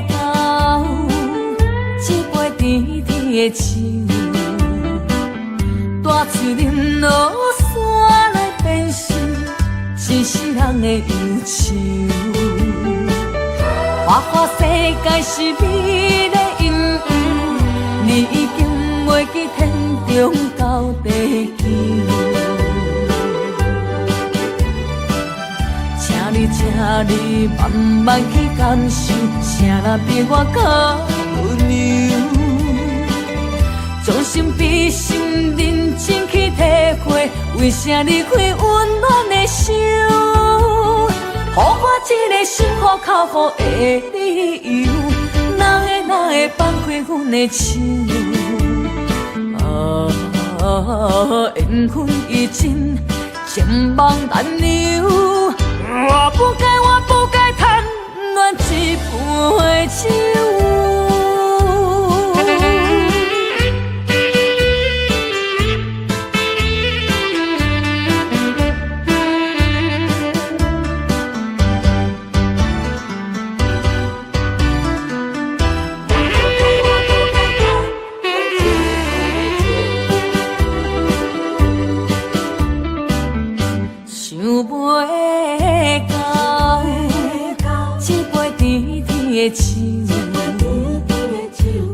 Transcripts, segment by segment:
到一杯甜甜的酒，带出林落山来变成一世人的忧愁。花花世界是美丽阴影，你已经袂记天中到地球。请你慢慢去感受，谁人比我较温柔？将心比心，认真去体会，为啥离开温暖的手？予我一个心苦口苦的理由，哪会放开阮的手？缘分已尽，情梦难留。我不该贪恋一杯酒。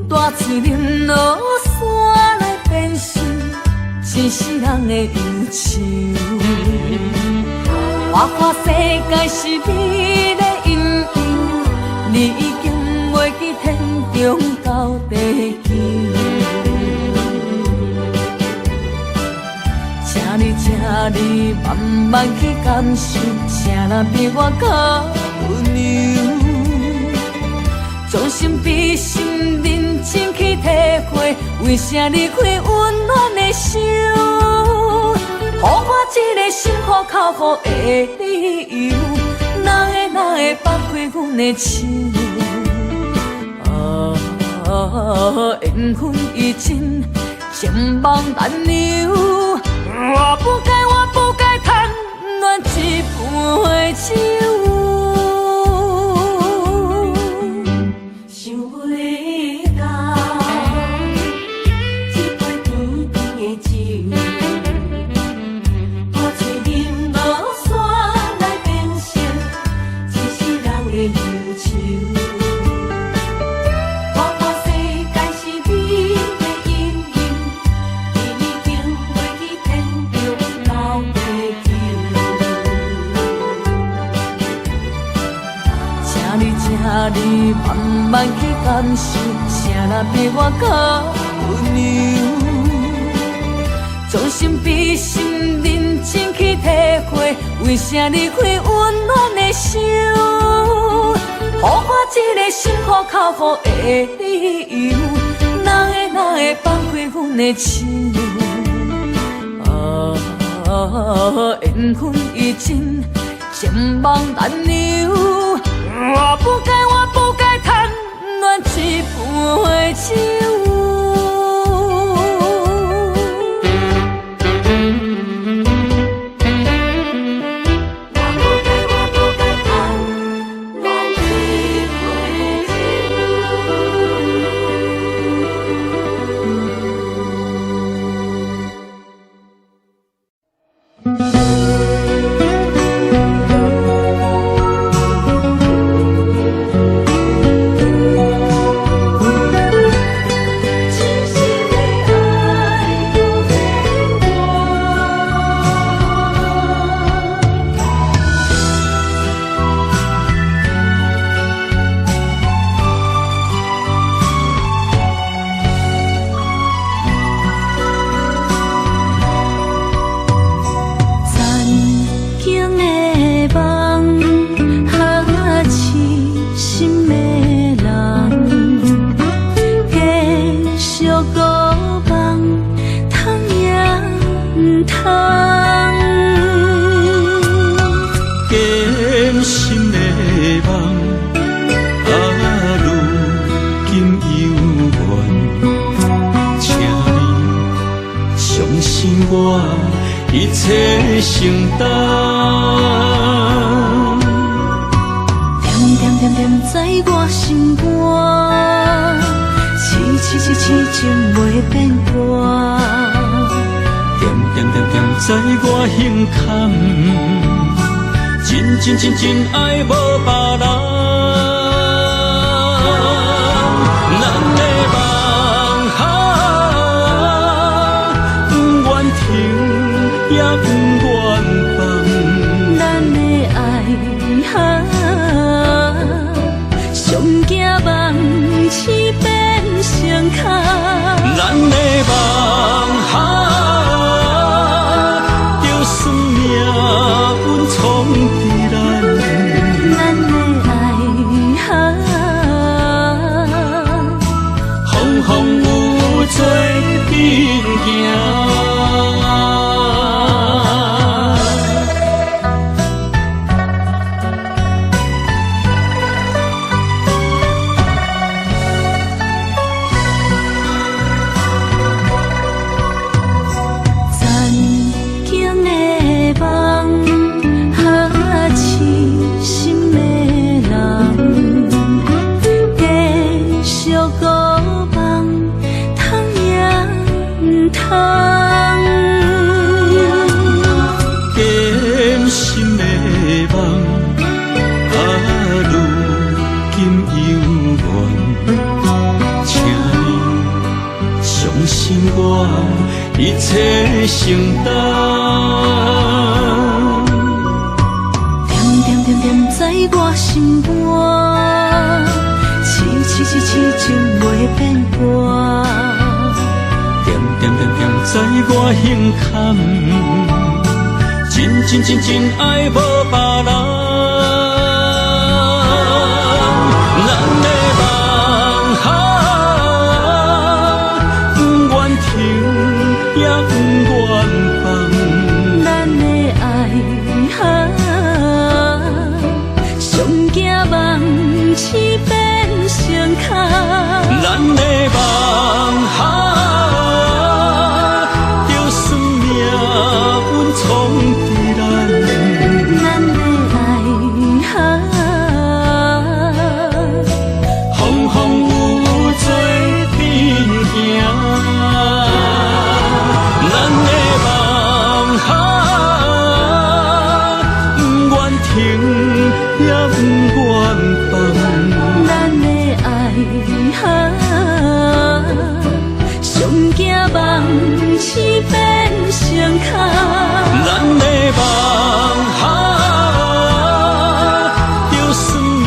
带出林落山来变成一世人的忧愁。花花世界是美丽阴影，你已经袂记天中到地球。请你慢慢去感受，谁人比我较温柔？将心比心，认真去体会，为啥离开温暖的手？予我一个心苦口苦的理由，哪会放开阮的手？缘分已尽，情梦难留。我不该贪恋一杯酒。你慢慢去感受，谁人比我较温柔？将心比心，认真去体会，为啥离开温暖的手？予我一个心苦口苦的理由，哪会放开阮的手？缘分已尽，情梦难留。我不该贪恋一杯酒。点在我心肝，痴情袂变卦，点在我胸坎，真爱无别人。咱的梦不愿停，也不愿放。咱的爱上惊梦痴变成空。咱的梦就算命运闯伫咱，咱的爱风风雨雨做阵行。一切承担，点在我心肝，痴情袂变卦，点在我胸坎，真爱无别人。咱的梦不愿停，也不愿放。咱的爱上惊梦痴变成空。咱的梦就算命运闯伫咱，咱的爱风风雨雨做阵行。咱的梦不愿停，也不愿放。咱的爱上惊梦痴变成空。咱的梦就算命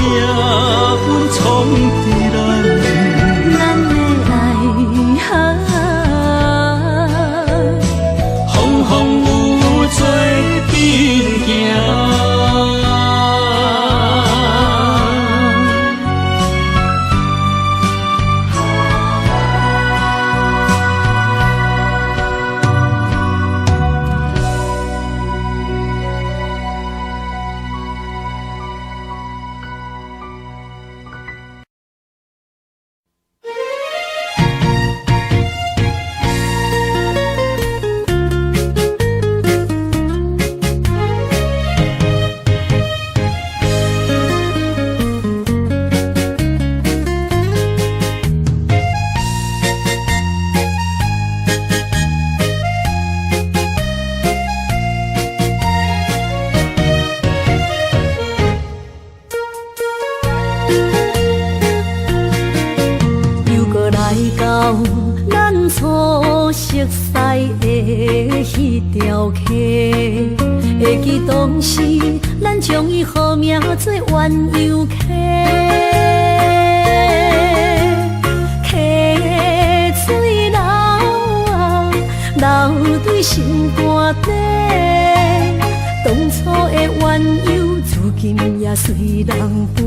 运闯伫咱，咱的爱风风雨雨做阵行。初熟悉的迄条溪，会记当时咱将伊号名做鸳鸯溪。溪水流啊，流对心肝底。当初的鸳鸯，如今也随人飞。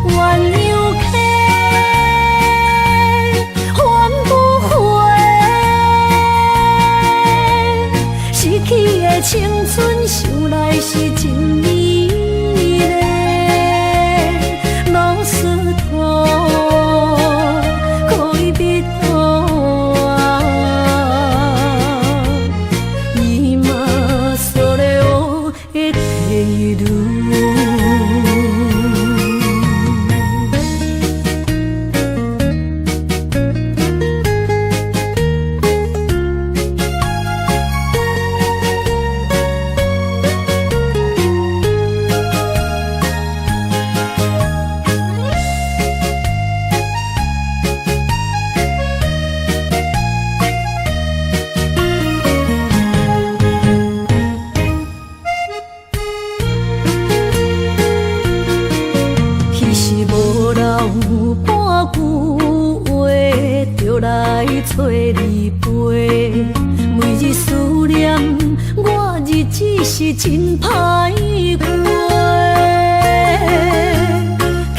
鸳鸯溪。青春想来是真美丽，老师徒可以彼途啊，今それを得ている。就来找你陪。每日思念，我日子是真歹过。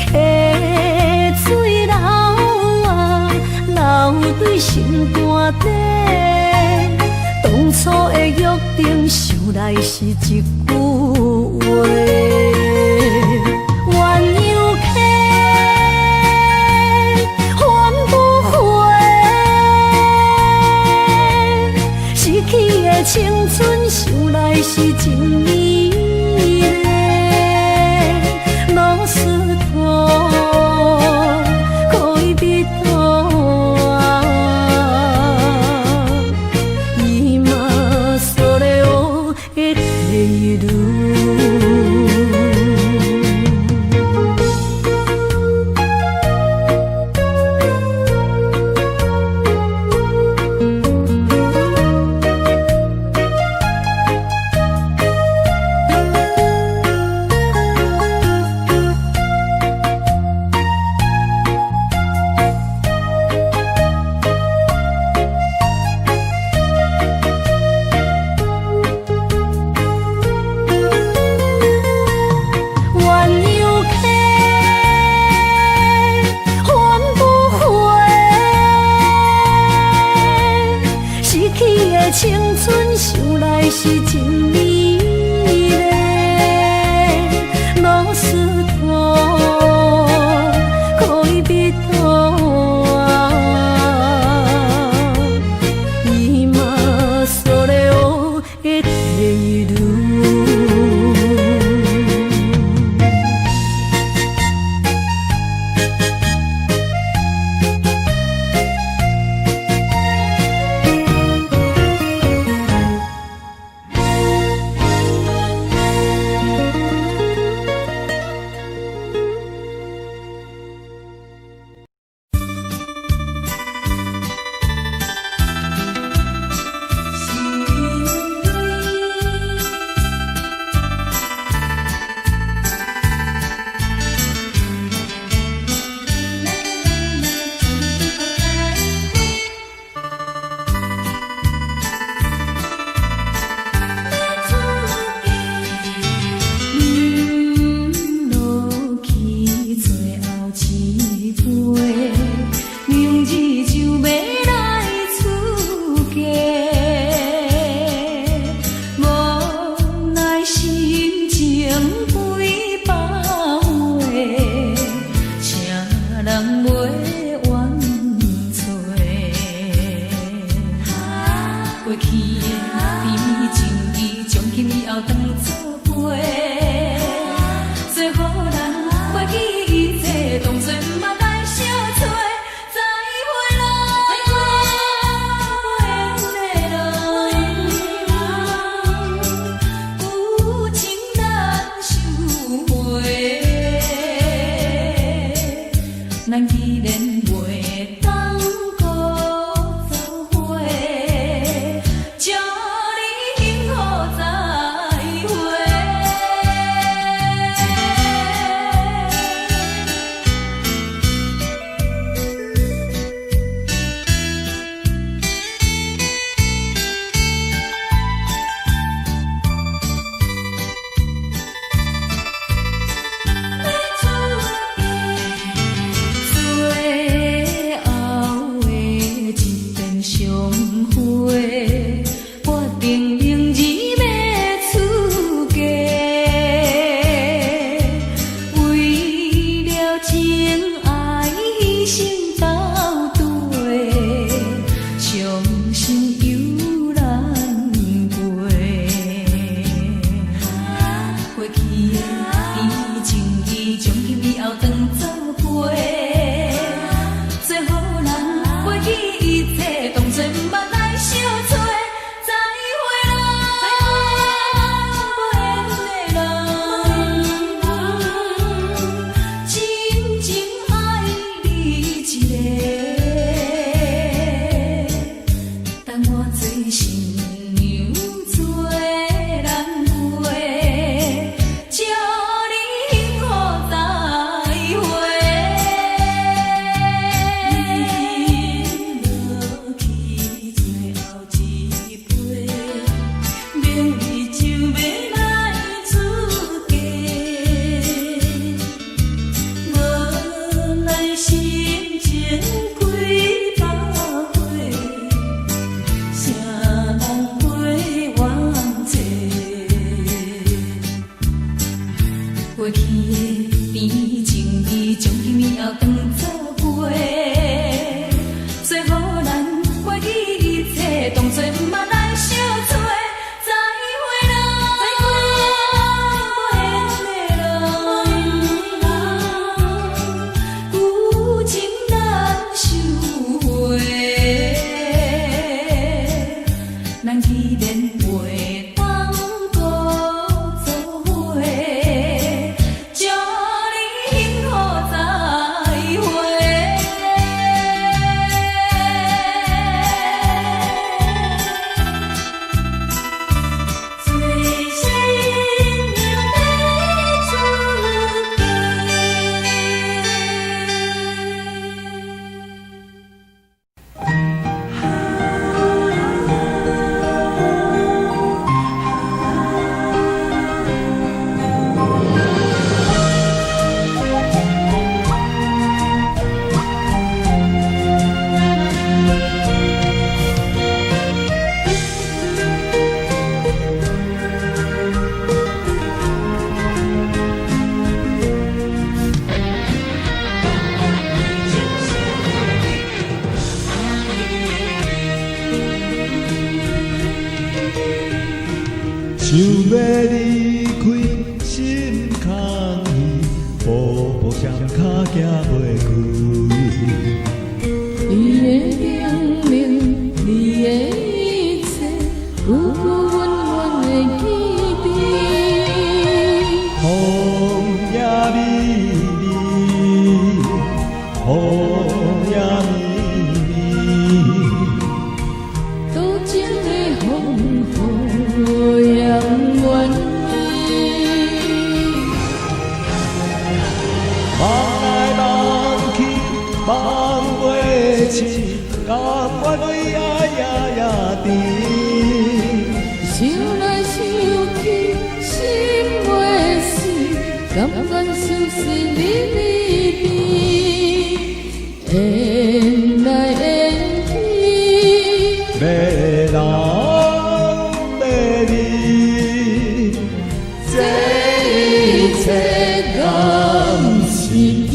溪水流啊，流对心肝底。当初的约定，想来是一句话。鸳鸯溪，换不回。失去的青春，想来是真美丽。老师徒，可以比途啊。今嘛所了的地路。后当作陪，最好咱忘记一切，当作毋捌咱相做。再会啦，再会啦，有情难收回，咱既然袂当搁做伙，祝你幸福再会。最深情的祝想要离开心空虚，步步双脚行袂开。你的叮咛，你的一切，有我温暖的记忆。风也美丽，风也美丽。多情的风雨扬远离，梦来梦去，梦袂醒，甘愿为爱夜夜甜。想来想去心袂死，甘愿相思离离别，缘来缘去。要人要你，这一切甘是天。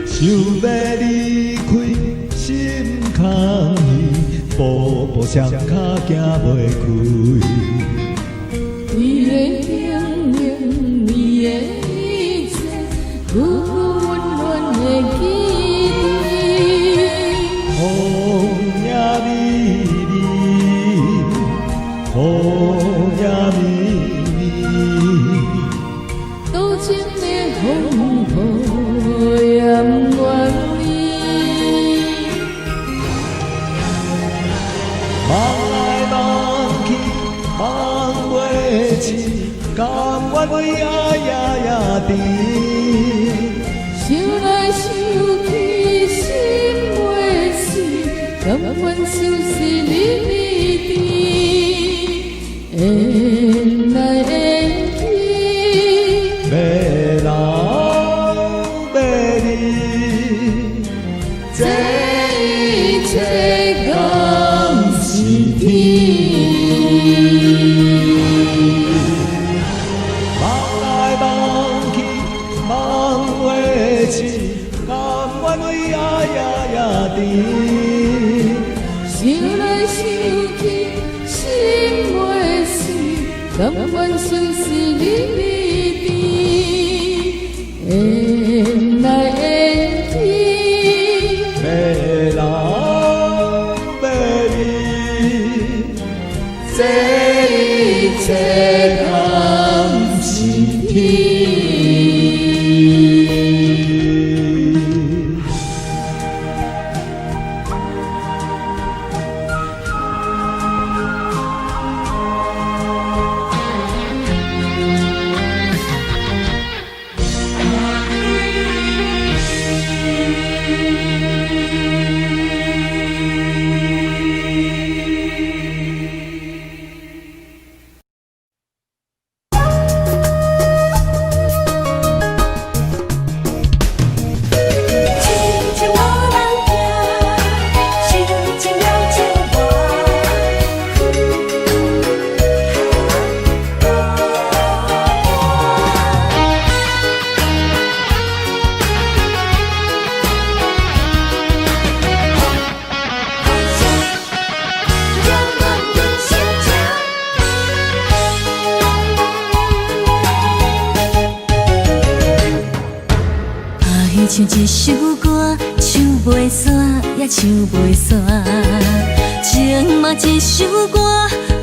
想要离开心空虚，步步双脚行袂开。你的叮咛，你的一切，有我温暖的记忆。风也美丽，风也美丽。多情的风雨扬远离，梦来梦去，梦袂醒，甘愿为爱夜夜甜。想来想去心袂死，甘愿相思离离别，缘来缘去。要人要你，这一切甘是天。梦来梦去，梦袂醒，甘愿为爱夜夜甜。想来想去心袂死，甘愿相思离离别，缘来缘去。要人要你，这一切甘是天。唱一首歌，唱袂煞也唱袂煞。情嘛一首歌，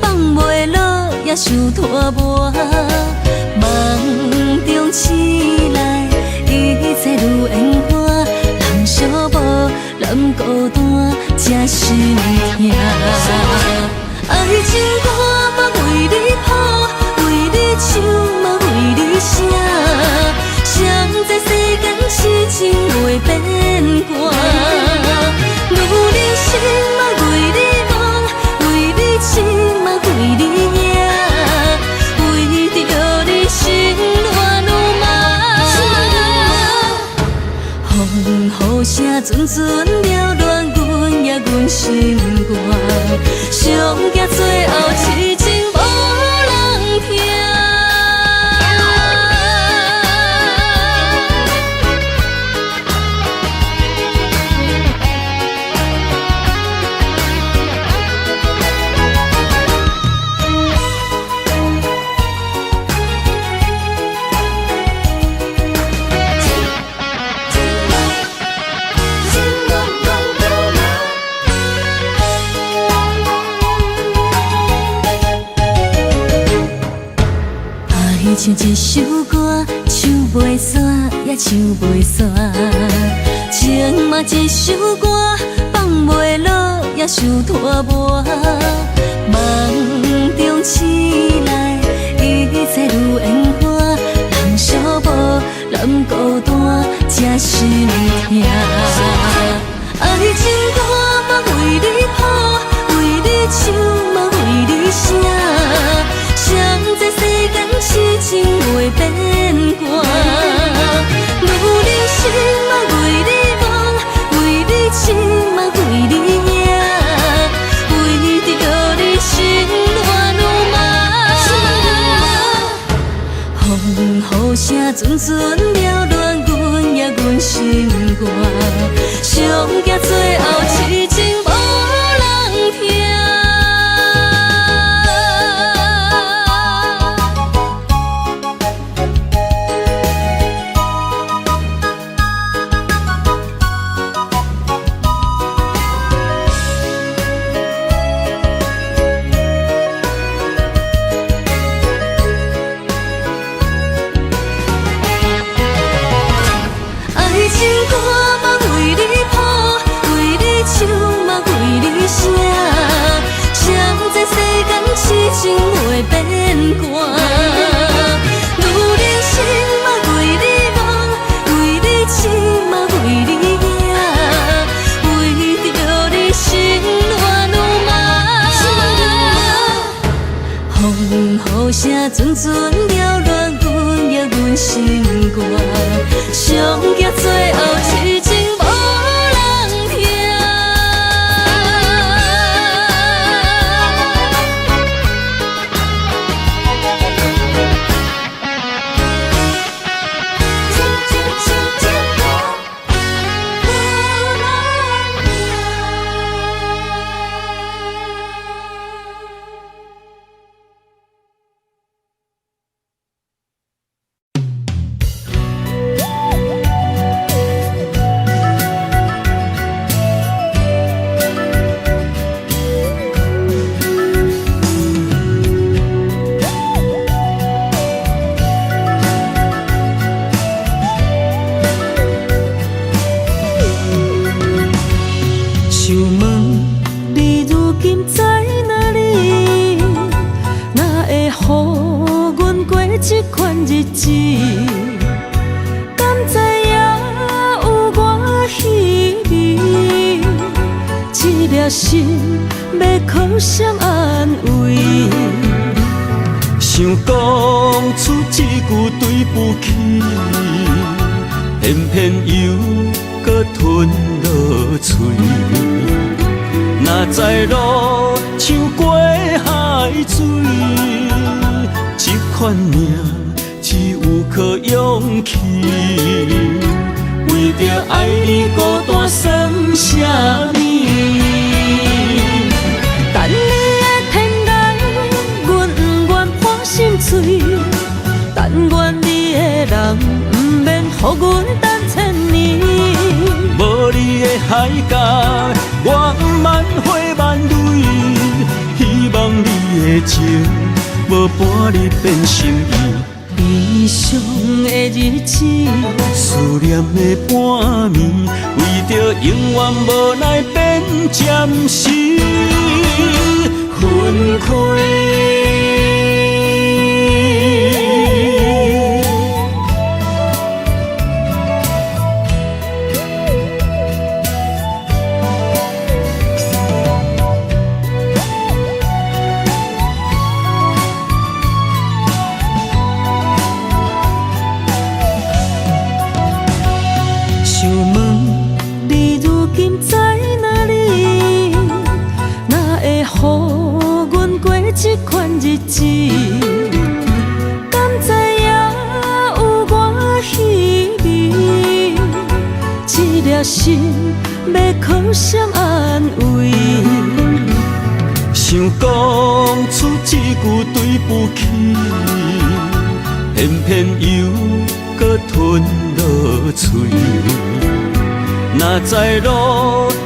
放袂落也想拖磨。梦中醒来，一切如烟花。人寂寞，人孤单，才心痛。爱情歌嘛为你谱，为你唱嘛为你写。谁知世间痴情袂变卦，女人心嘛为你梦，为你痴嘛为你影，为着你心乱如麻。风雨声阵阵缭乱，阮也阮心肝，上惊最后痴情无人听。唱一首歌，唱袂煞也唱袂煞。情嘛一首歌，放袂落也想拖磨。梦中醒来，一切如烟花。人寂寞，人孤单，才心痛。爱情歌嘛为你谱，为你唱嘛为你写。谁知世间痴情袂变卦，女人心嘛为你梦，为你痴嘛为你影，为着你心乱如麻。风雨声阵阵缭乱，阮也阮心肝，上惊最后痴情无人听。痴情袂变卦，女人心嘛为你梦，为你痴嘛为你影，为着你心乱如麻。风雨声阵阵缭乱，阮也阮心肝，上惊最后痴情无人听。这款日子，敢知影有我稀微？这粒心要靠谁安慰？想讲出一句对不起，偏偏又搁吞落嘴。若知路像过海水。这款命只有靠勇气，为着爱你孤单算什么？等你的天来，阮不愿破心碎。但愿你的人，不免予阮等千年。无你的海角，我万花万蕊，希望你的情无半日变心意。悲伤的日子，思念的半暝，为着永远无奈变暂时分开。想问你如今在哪里？哪会予阮过这款日子？敢知影有我稀微？这粒心要靠谁安慰？想讲出一句对不起，偏偏又搁吞落嘴。若知路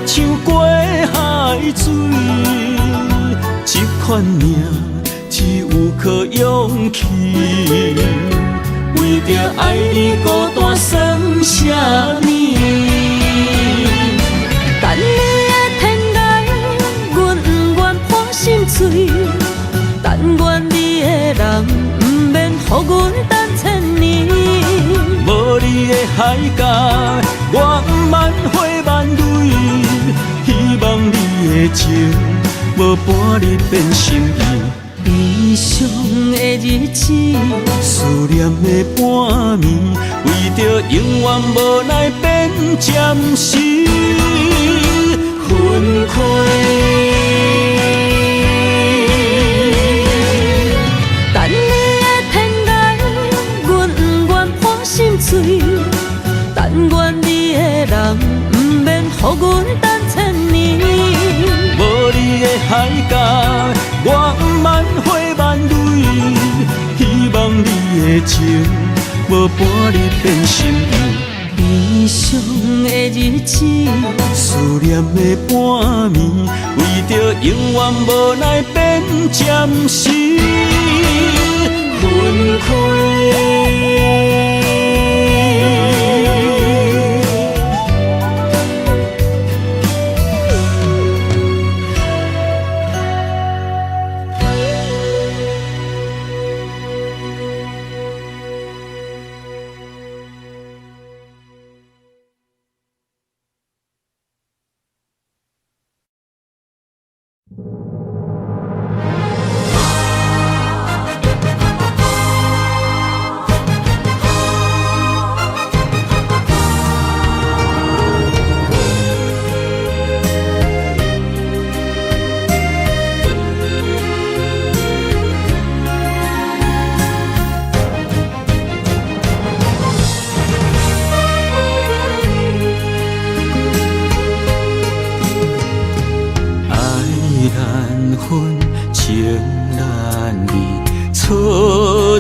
像过海水，这款命只有靠勇气。为着爱你孤单算什么？等你的天涯，阮不愿破心碎。但愿你的人，不免予阮等千年。无你的海角，我万花万蕊，希望你的情无半日变心意。悲伤的日子，思念的半暝，为着永远无奈变暂时分开。等你的天涯，阮不愿破心碎。但愿你的人，不免予阮等千年。无你的海角，我万花万蕊，希望你的情无半日变心意。悲伤的日子，思念的半暝，为着永远无奈变暂时分开。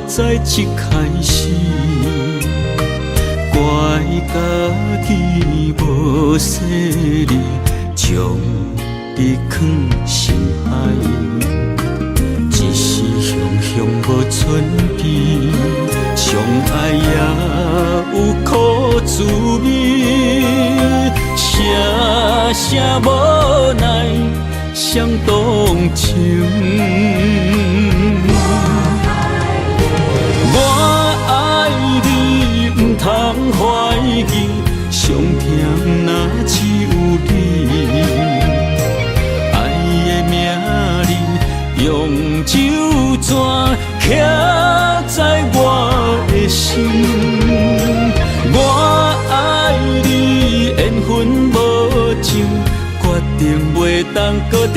在一开始，怪家己无细腻，将你放心海。一时雄雄无存悲，相爱也有苦滋味。声声无奈，伤动情。我爱你，不通怀疑，上疼若只有你。爱的名字，用酒泉刻在我的心。我爱你，缘分无尽，决定袂当搁丢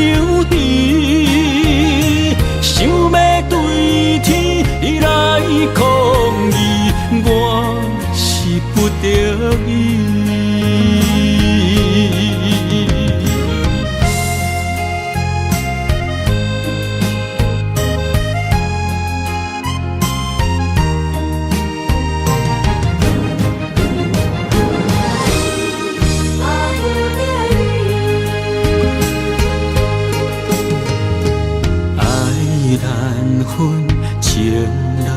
弃。想要对天来抗议，我是不得已。难分情难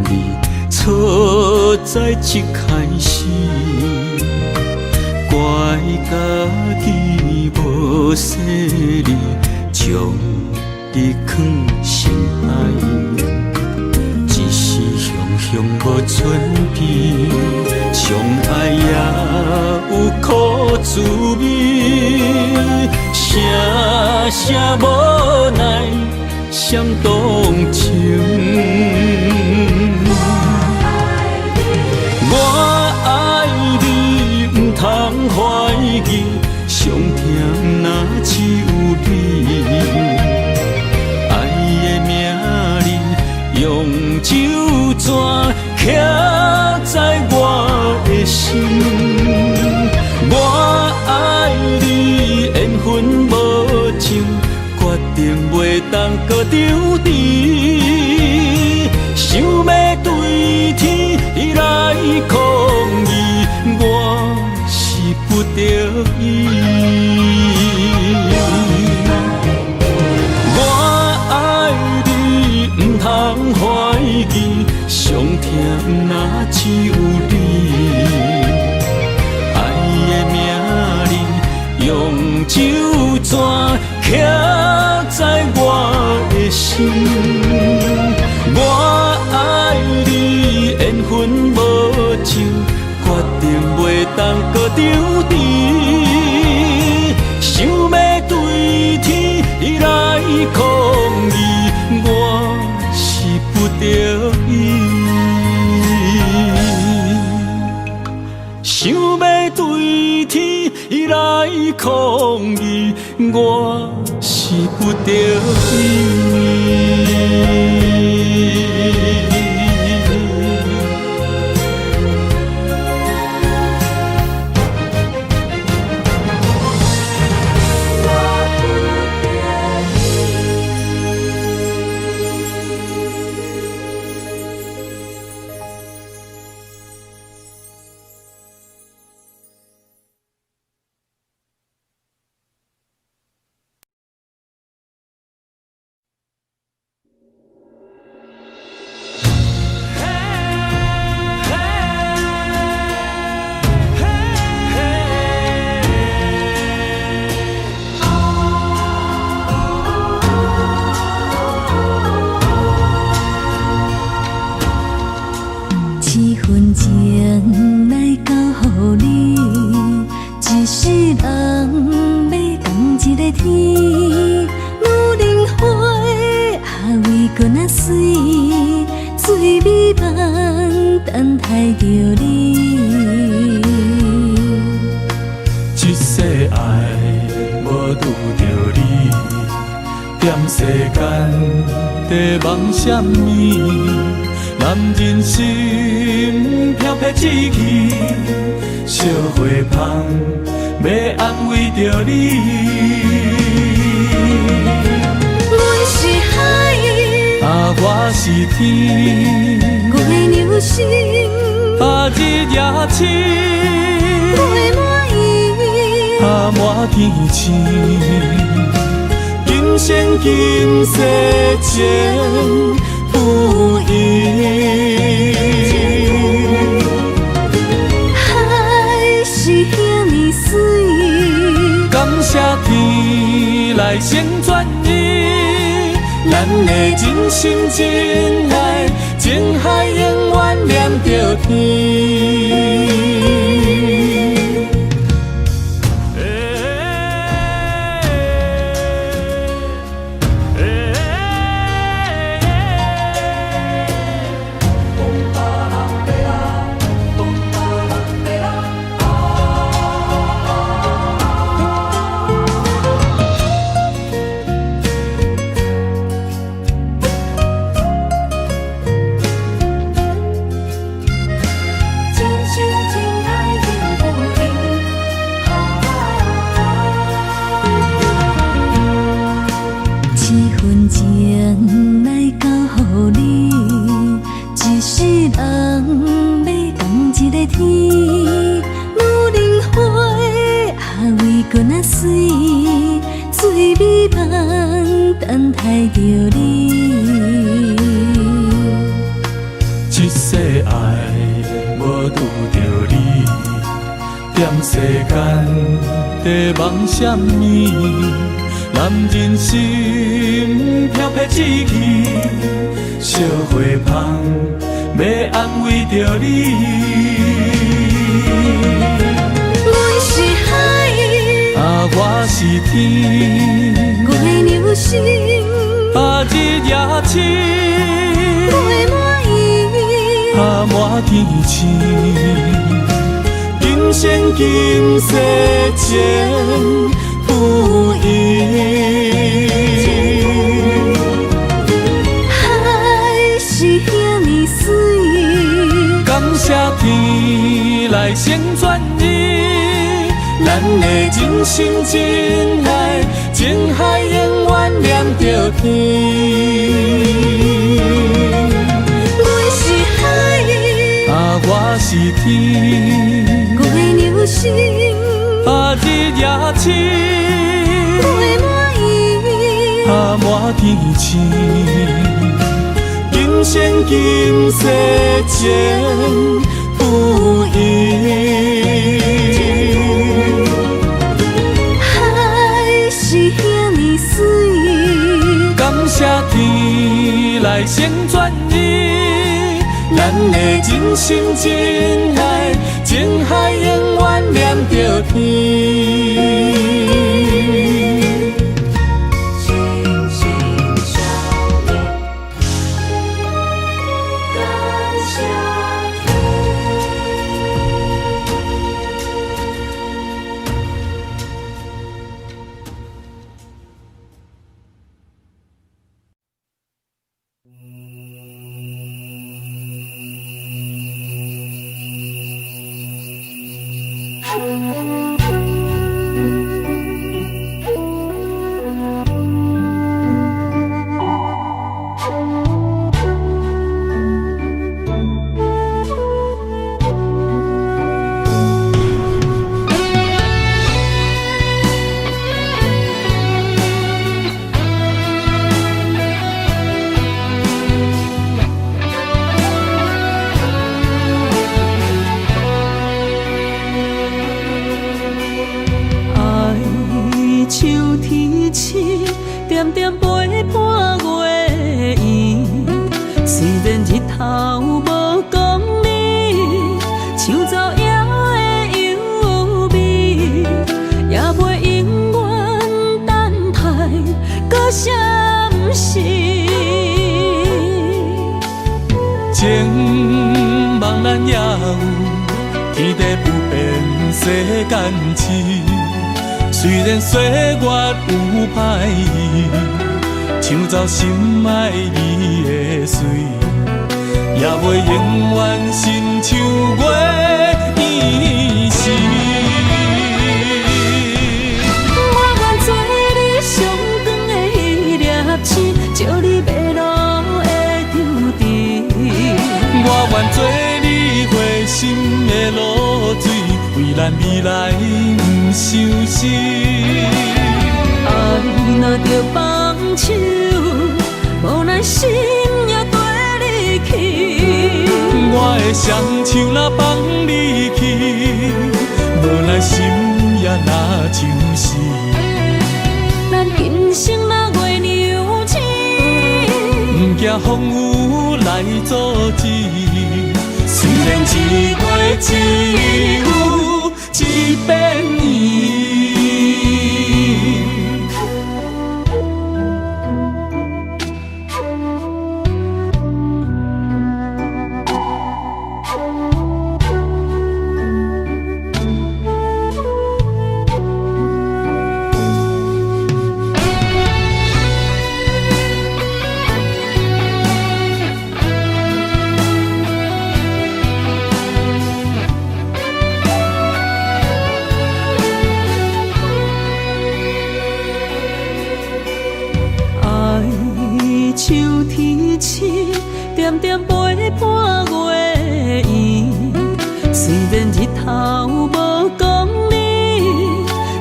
离，错在一开始，怪家己无细腻，将你放心海。一时雄雄无准备，相爱也有苦滋味，声声无奈伤动情。我爱你，不通怀疑，上疼若只有你。爱的名字用手绢刻在我的心。我爱你，缘分无情，决定袂当搁留你。想要对天来抗议，我是不得已。我爱你，不通怀疑，上疼若只有你。爱的名字用手绢刻在我的心。我爱你，缘分无情，决定袂当搁留你。想要对天来抗议，我是不得已。想要对天来抗议，我是不得已。什么？男人心飘撇志气，烧花香要安慰着你。阮是海，我是天，月流星，日夜深，月满意，满天星。今生今世情不移，海是遐尼水，感谢天来成全伊，咱的真心真爱，情海永远念着天。水美梦等待着你。世间在梦什么？男人心飘撇志气，小花香要安慰着你。阮是海，我是天，我的牛心，日夜深，陪满意，满天星。今生今世前不移。海是遐尼水，感谢天来成全你，咱的真心真爱，情海永远连着天。阮是海，我是天，我的牛心，日夜深，陪满意，满天星。今生今世前不移。海是遐尼水，感谢天来成全你，咱的真心真爱，情海永远连着天。点点陪伴月圆，虽然日头无讲你，像走遥的优美，也袂永远等待，搁啥不是？情茫然也有天地不变世间事。虽然岁月有歹意，抢走心爱你的水，也袂永远亲像月圆时。我愿做你上长的迄粒星，照你迷路的场地。我愿做你回心的露水，为咱未来不伤心。爱若着放手，无奈心也跟你去。我的双手若放你去，无奈心也若像是。咱今生若月娘星，不惊风雨来阻止。虽然一月只有一遍圆。像天星，点点陪伴月圆。虽然日头无讲你，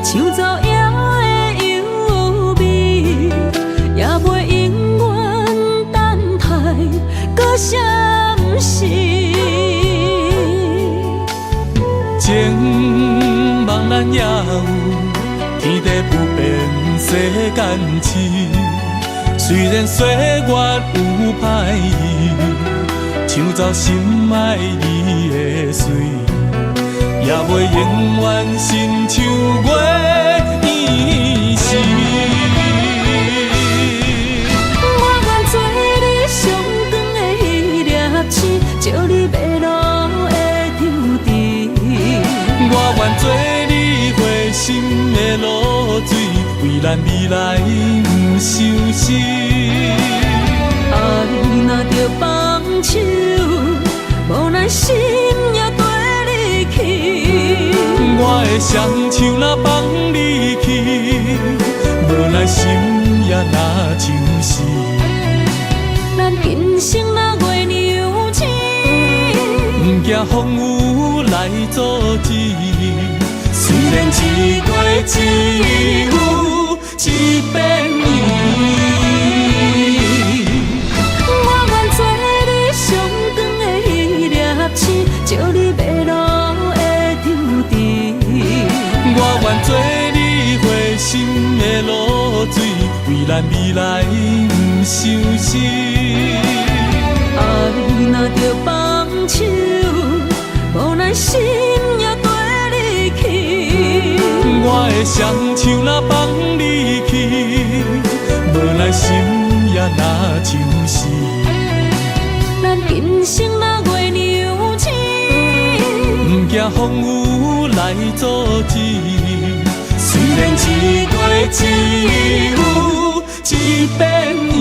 像走遥的优美，也袂永远等待，搁啥不是？情茫望咱也有天地不变世间事。虽然岁月有歹意，抢走心爱伊的水，也袂永远亲像月伊是。我愿做你上长的迄粒星，照你迷路的场地。我愿做你回心的露水，为咱未来不伤心。爱若着放手，无奈心也跟你去。我的双手若放你去，无奈心也若像是。咱今生若月娘星，不惊风雨来阻止。虽然一月一有一变伊。照你迷路的场地，我愿做你回心的露水，为咱未来不伤心。爱若着放手，无奈心也跟你去。我的双手若放你去，无奈心也若像是。咱今生若月娘星，不惊风雨来阻止。虽然一月一有一变伊。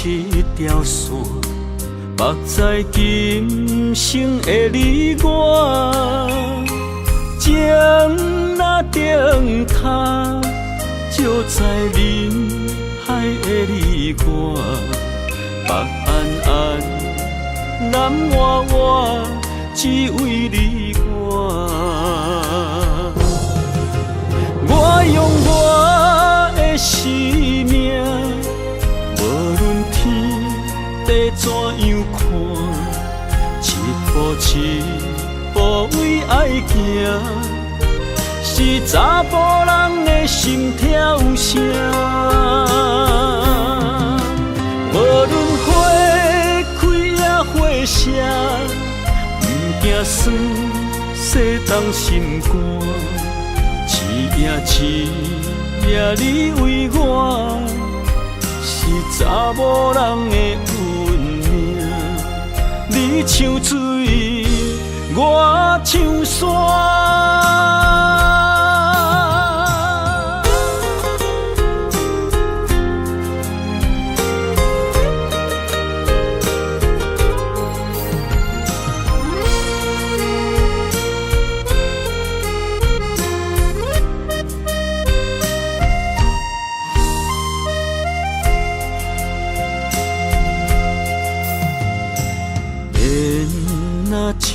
一条线，目在今生的你我，情若灯塔，照在人海的你我，北暗暗，南弯弯，只为你我。我用我的生命。无论天地怎样看，一步一步为爱行，是查甫人的心跳声。无论花开也花谢，不惊酸洗动心肝，一夜一夜你为我。是查某人的运命，你像水，我像山。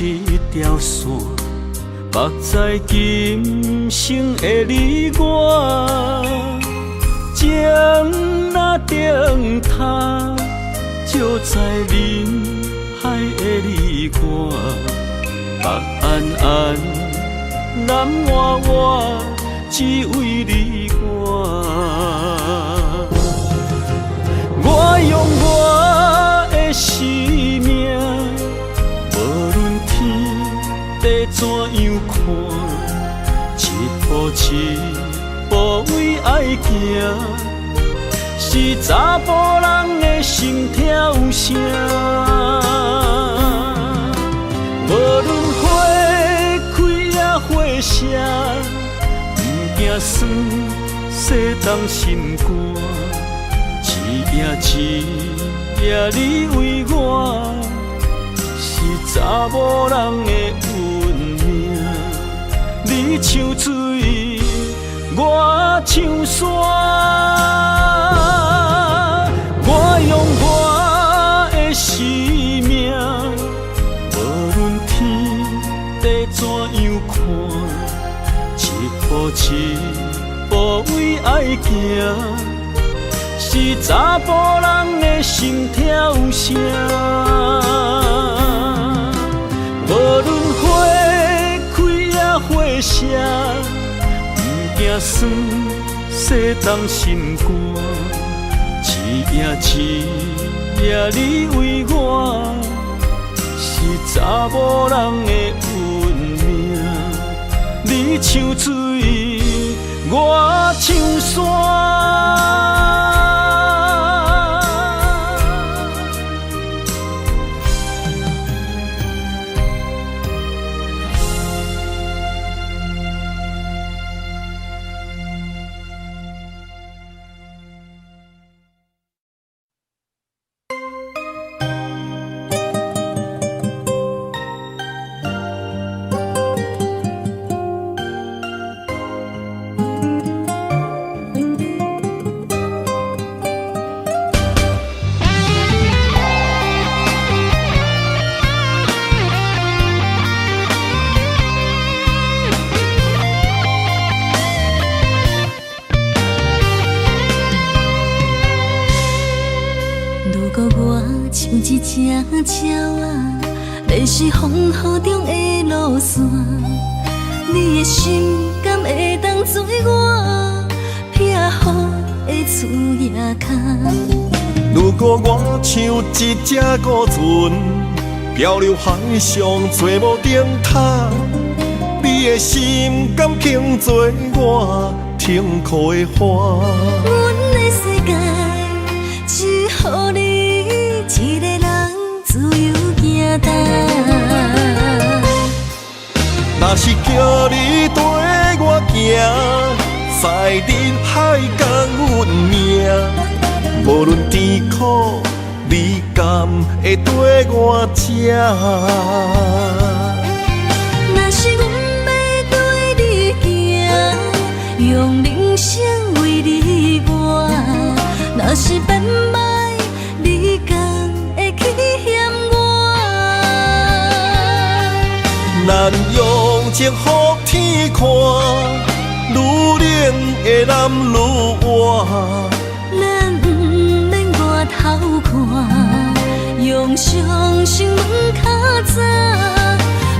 一条线，目在今生的你我，情若灯塔，照在人海的你我，北暗暗，南弯弯，只为你我。我步一步为爱行，是查甫人的心跳声。无论花开也花谢，不惊酸世当心肝，一夜一夜你为我，是查某人的运命。你像水，我像山，我用我的生命，无论天地怎样看，一步一步为爱行，是查甫人的心跳声。无论花开也花谢，不惊酸世当心肝，一夜一夜你为我，是查某人的运命。你像水，我像山。一只鸟仔，迷失风雨中的路线，你的心敢会当做我撇予的厝野空？如果我像一只孤船，漂流海上做无定塔，你的心敢肯做我停靠的花？阮的世界只予你一个人自由行动。若是叫你跟我行，在人海共运命，无论甜苦，你敢会跟我吃？若是阮要对你行，用人生为你活，若是变歹，你敢会去嫌我？咱用情予天看，愈恋的男愈活。咱不免外头看，用双心问较早。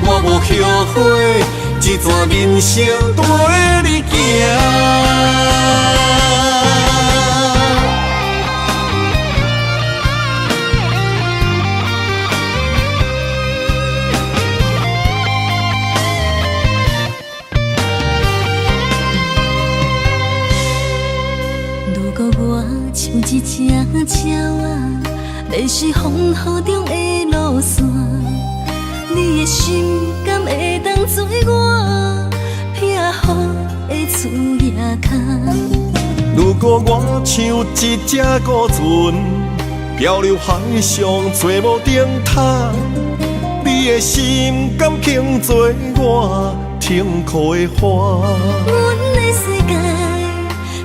我无后悔，一段人生跟你行。如果我像一只鸟仔，迷失风雨中的路线，你的心敢会当做我撇予的厝野空？如果我像一只孤船，漂流海上做无定塔，你的心敢肯做我停靠的花？阮的世界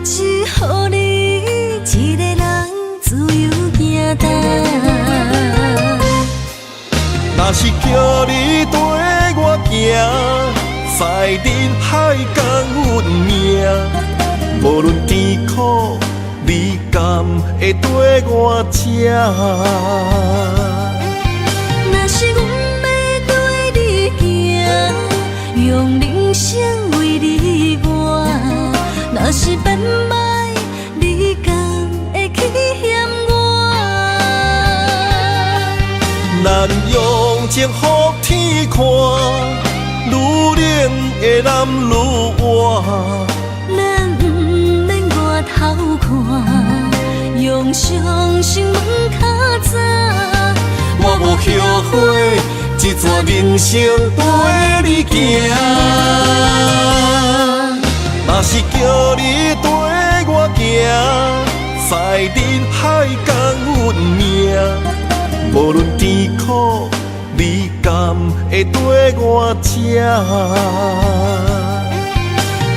只予你一个人自由行动。若是叫你跟我行，在人海共运命，无论甜苦，你敢会跟我吃？若是阮要对你行，用人生为你活，若是变歹，你敢会去嫌我？咱用情予天看，愈恋的男愈活。咱不免外头看，用伤心问较早。我无后悔，这段人生陪你行。若是叫你跟我行，在人海共运命。无论甜苦味甘，会跟我吃。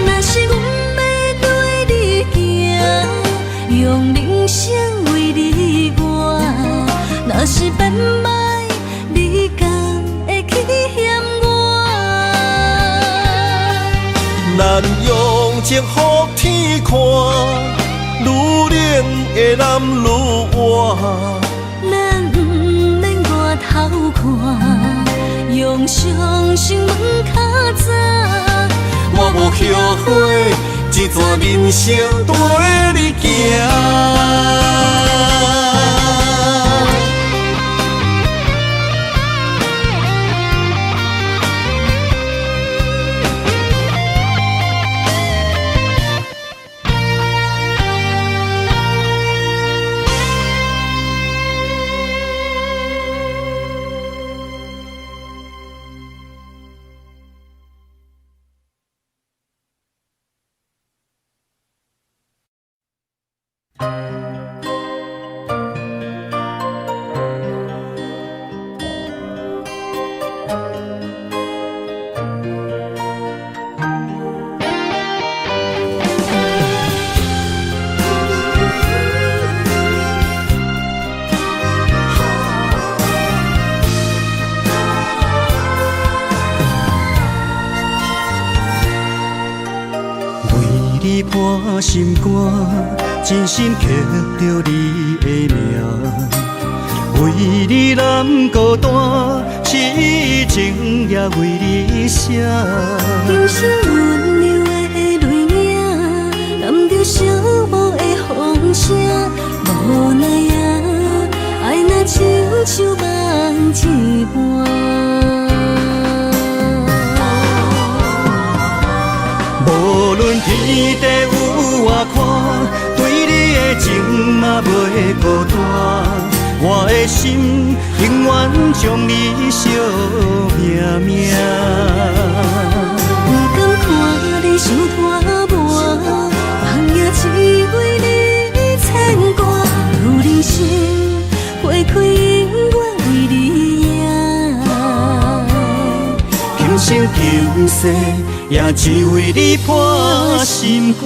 若是阮要对你行，用人生为你活。若是变歹，你敢会去嫌我？咱用情予天看，愈冷的男愈活。咱不免外头看，用伤心问较早。我无后悔，这段人生陪你行。破心肝，真心刻着你的名。为你难孤单，痴情也为你写。今生温柔的泪影，染着寂寞的风声。无奈啊，爱若亲像梦一半。无论天地有外宽，对你的情嘛袂孤单。我的心永远将你惜命命。不敢看你伤拖磨，梦也只为你牵挂。有人生花开永远为你赢。今生今世也只为你破心肝。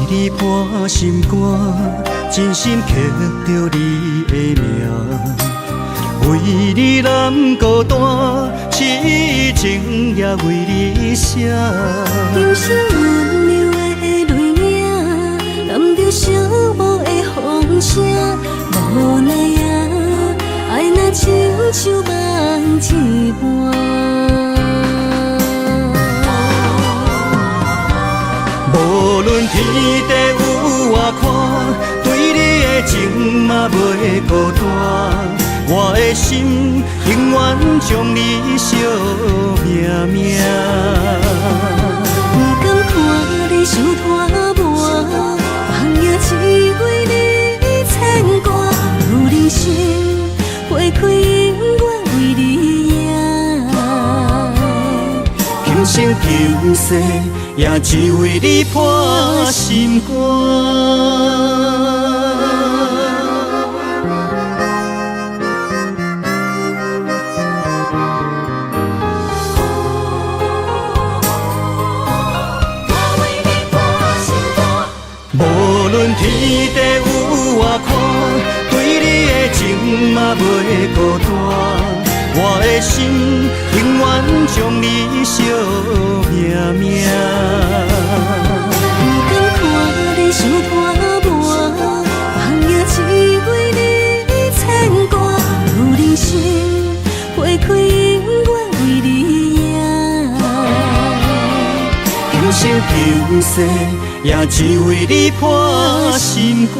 你破心肝，真心刻着你的名。为你难孤单，痴情也为你写。今生温柔的泪影，染着寂寞的风声。无奈啊，爱若亲像梦一半。无论天地有外宽，对你的情嘛袂孤单。我的心永远将你惜命命。不敢看你伤拖磨，梦也只为你牵挂。有人生花开永远为你赢。今生今世也只为你破心肝。无论天地有外宽，对你的情嘛袂孤单。我的心永远将你惜命命。不求世，也只为你破心肝。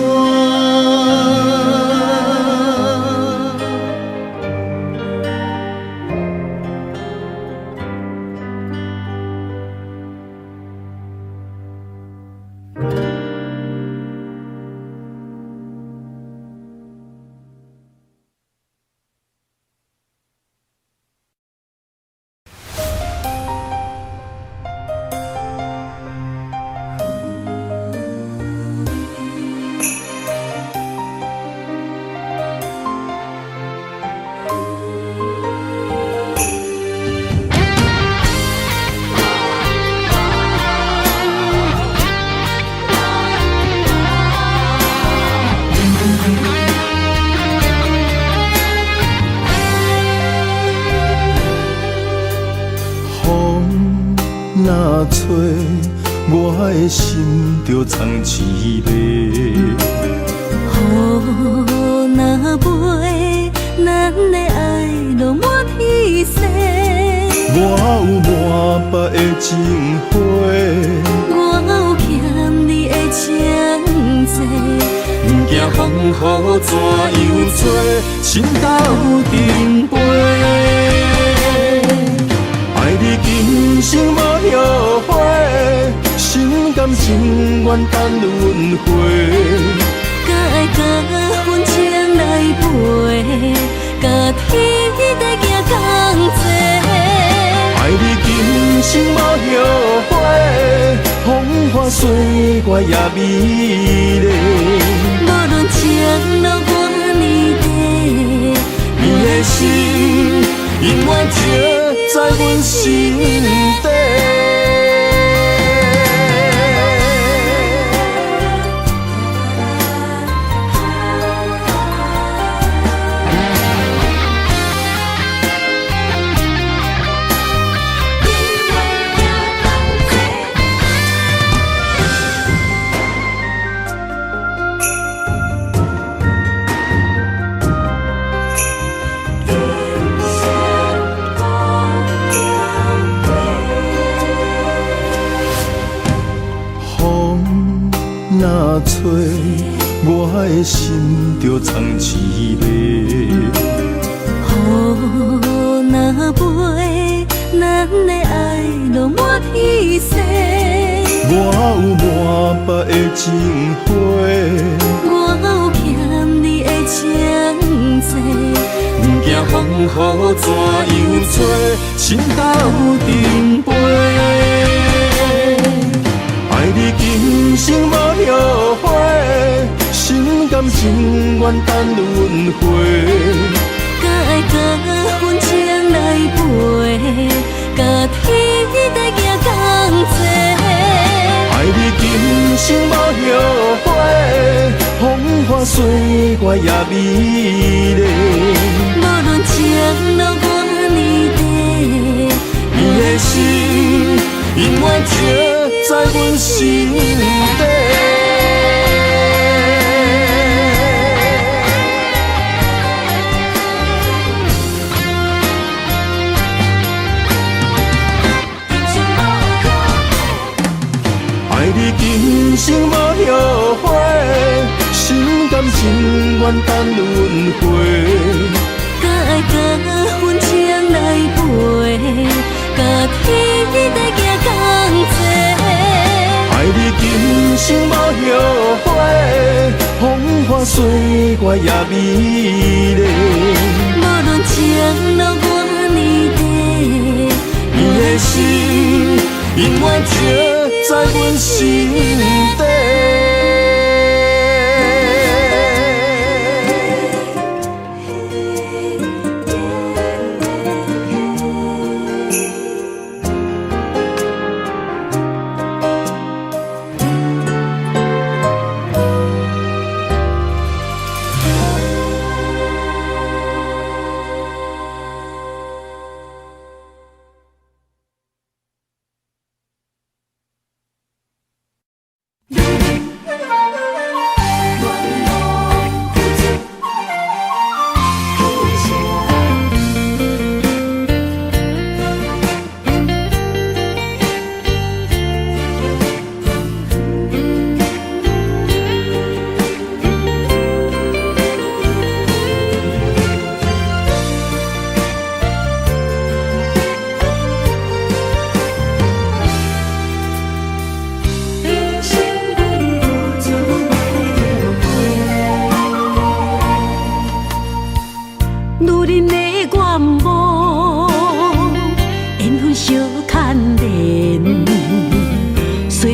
若吹，我的心就藏一个。雨若飞，咱的爱落满天星。我有满腹的情花，我有欠你的情债。不惊风雨怎样吹，心斗阵飞。爱你今生无后悔，心甘情愿等轮回。甲爱甲阮情来陪，甲天地行同齐。爱你今生无后悔，风花雪月也美丽。无论情路偌呢短，你的心永远刻在阮心底。若吹，我的心就藏一个。雨若飞，咱的爱落满天星。我有满腹的情花，我有欠你的情债。不惊风雨怎样吹，心斗阵飞。爱你今生无后悔，心甘情愿等轮回。甲爱甲阮情来陪，甲天地行同齐。爱你今生无后悔，风花雪月也美丽。无论情路偌呢短，你的心永远刻在阮心底。爱你今生无后悔，心甘情愿等轮回。甲爱甲阮情来陪，甲天地行同齐。爱你今生无后悔，风花雪月也美丽。无论情路偌呢短，你的心永远刻在阮心底。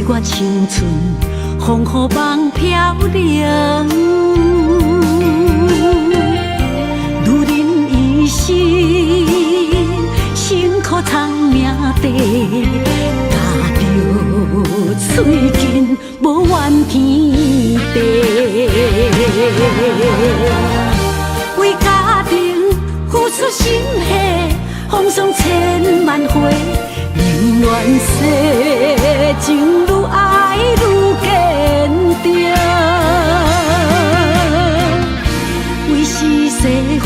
岁月青春，风雨梦飘零。女人一生辛苦藏命地，踏着嘴筋无怨天地。为家庭付出心血，风霜千万回。宁愿世情愈爱愈坚定，为是世付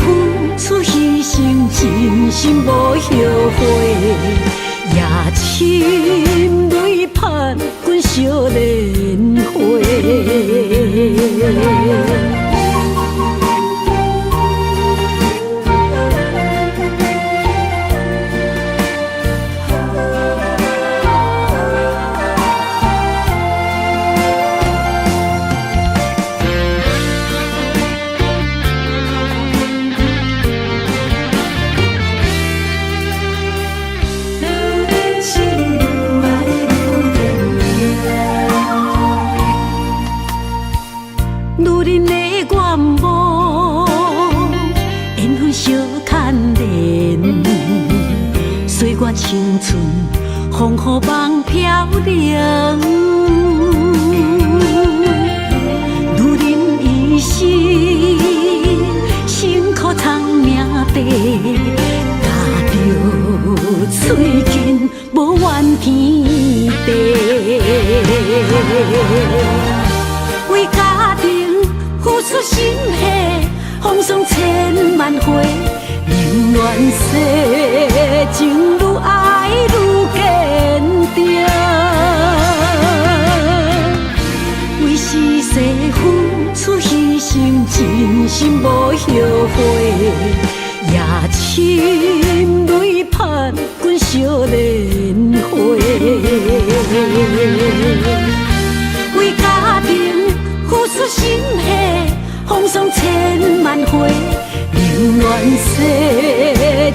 出牺牲，真心无后悔。夜深泪盼阮少年花。青春风雨梦飘零，女人一生辛苦藏命地，踏着嘴筋无怨天地。为家庭付出心血，风霜千万回。宁愿世情愈爱愈坚定，为是世付出牺牲，真心无后悔。夜深泪盼阮少年花，为家庭付出心血，风霜千万回。宁愿世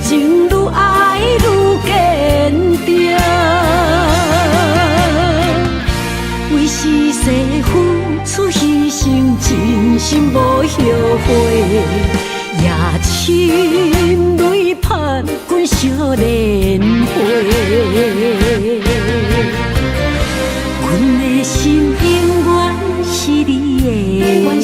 情愈爱愈坚定，为是世付出牺牲，真心无后悔。夜深泪盼阮少年花，阮的心永远是你的。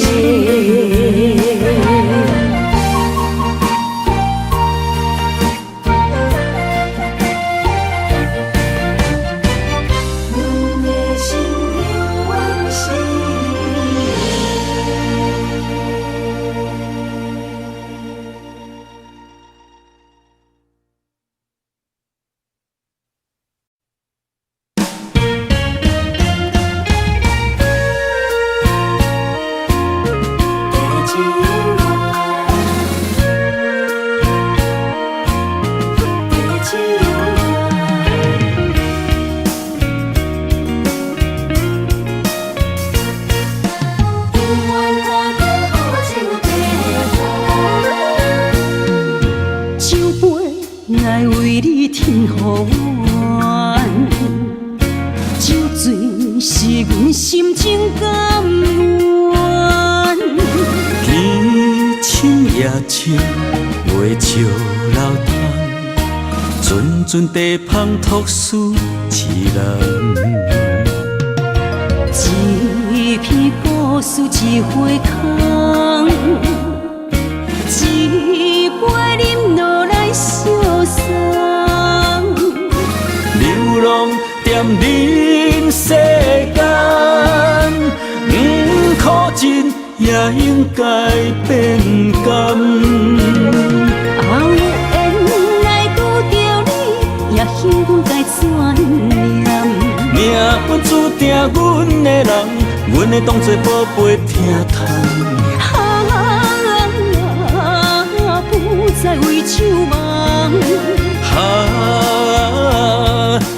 阵地芳托书一人，一片故事一回空，一杯饮落来相送。流浪踮人世间，苦尽也应该变甘。后缘来拄着你，也幸运该怎念？命运注定阮的人，阮会当作宝贝疼痛。不再为守望。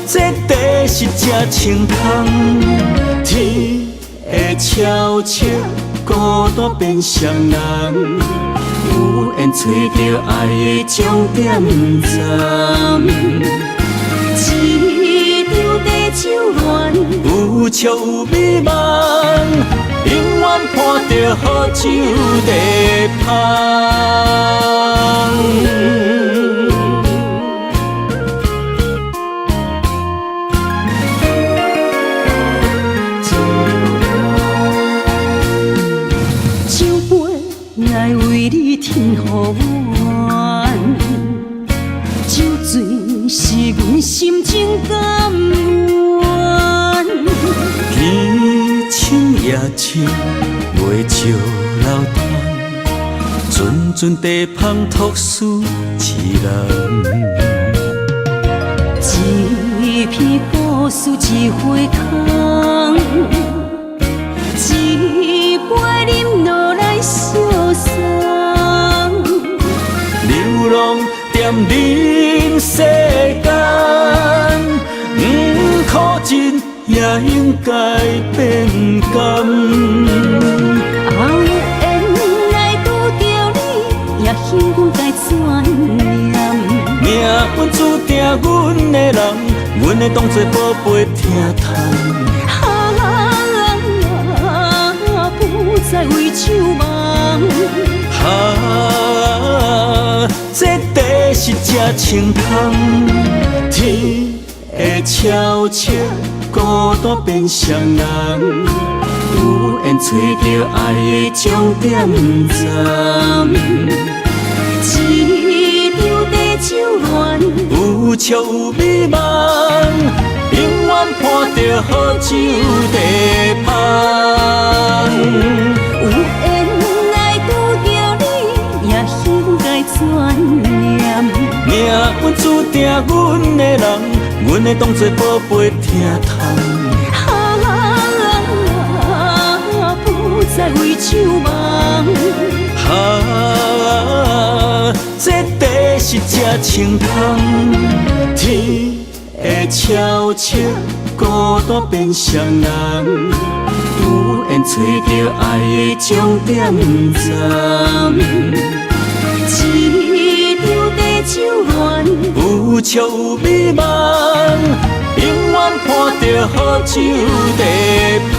这地是真清空，天会悄悄孤单变双人，有缘找到爱的终点站。一场地酒恋，有有笑有美梦，永远伴着好酒地香。来为你添予阮，酒醉是阮心情甘愿。天青夜青，月照楼窗，阵阵地香吐丝凄人。一片故事一回空，一杯饮落来相送。流浪踮人世间，可真也应该变甘。后缘来拄着你，也幸阮该转念。命运注定阮的人，阮会当作宝贝听叹。不再为酒梦。这地是这青空，天会悄悄孤单变双人，有缘找到爱的终点站。一场地酒恋，有笑有美梦，永远伴着好酒地香。有缘来拄着你，也幸该转念。命运注定阮的人，阮会当作宝贝听叹。不再为酒梦。这地是这青空，天会悄悄孤单变双人，有缘找到爱的终点站。一场地酒恋，有笑有美梦，永远伴着好酒地香。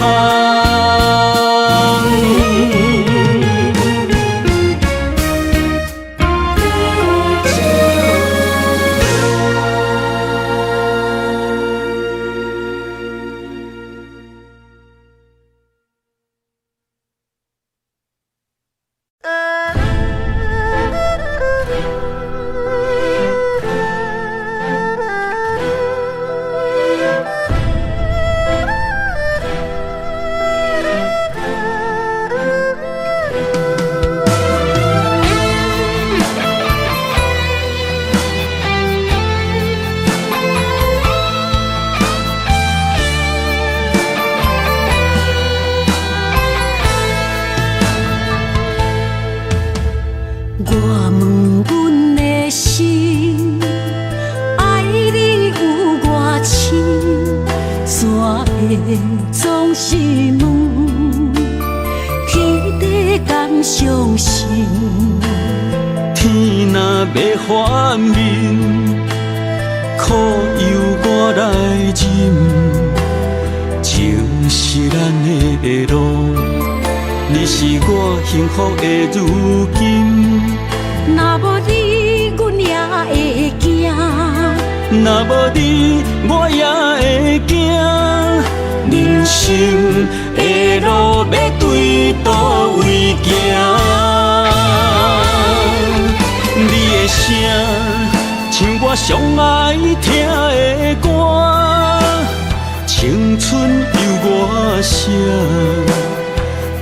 总是问，天地敢相信？天若要反面，苦由我来忍。情是咱的路，你是我幸福的如今。若无你，阮也会惊；若无你，我也会惊。人生的路要对倒位行？你的声像我上爱听的歌，青春由我写，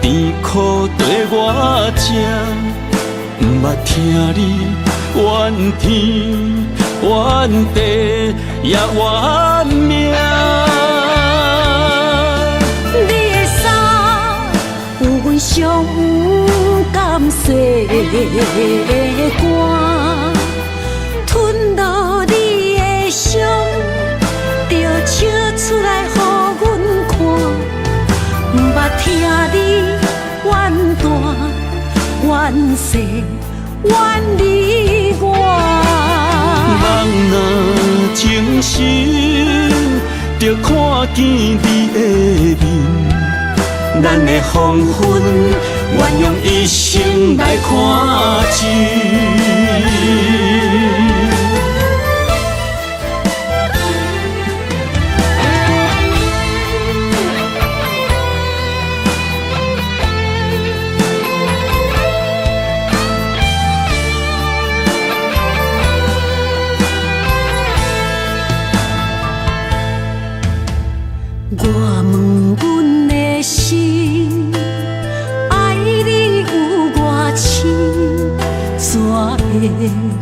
甜苦对我吃，不捌听你怨天怨地也怨命。你的衫有阮上有感谢的歌，吞落你的伤，就笑出来予阮看，不捌听你怨大怨小怨你我。人若情深，着看见你的面，咱的黄昏，愿用一生来看尽。我问阮的心，爱你有偌深，怎会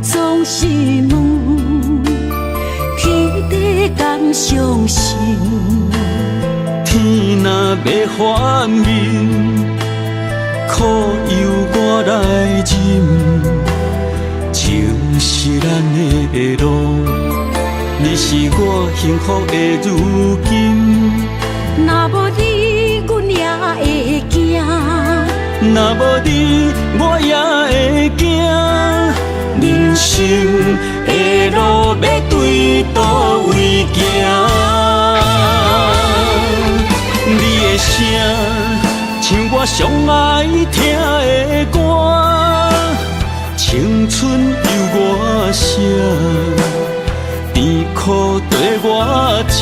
总是问，天地敢相信？天若要反面，苦由我来忍，情是咱的路，你是我幸福的如今。若无你，阮也会惊；若无你，我也会惊。人生的路要对倒位行？你的声像我上爱听的歌，青春由我写，甜苦对我吃。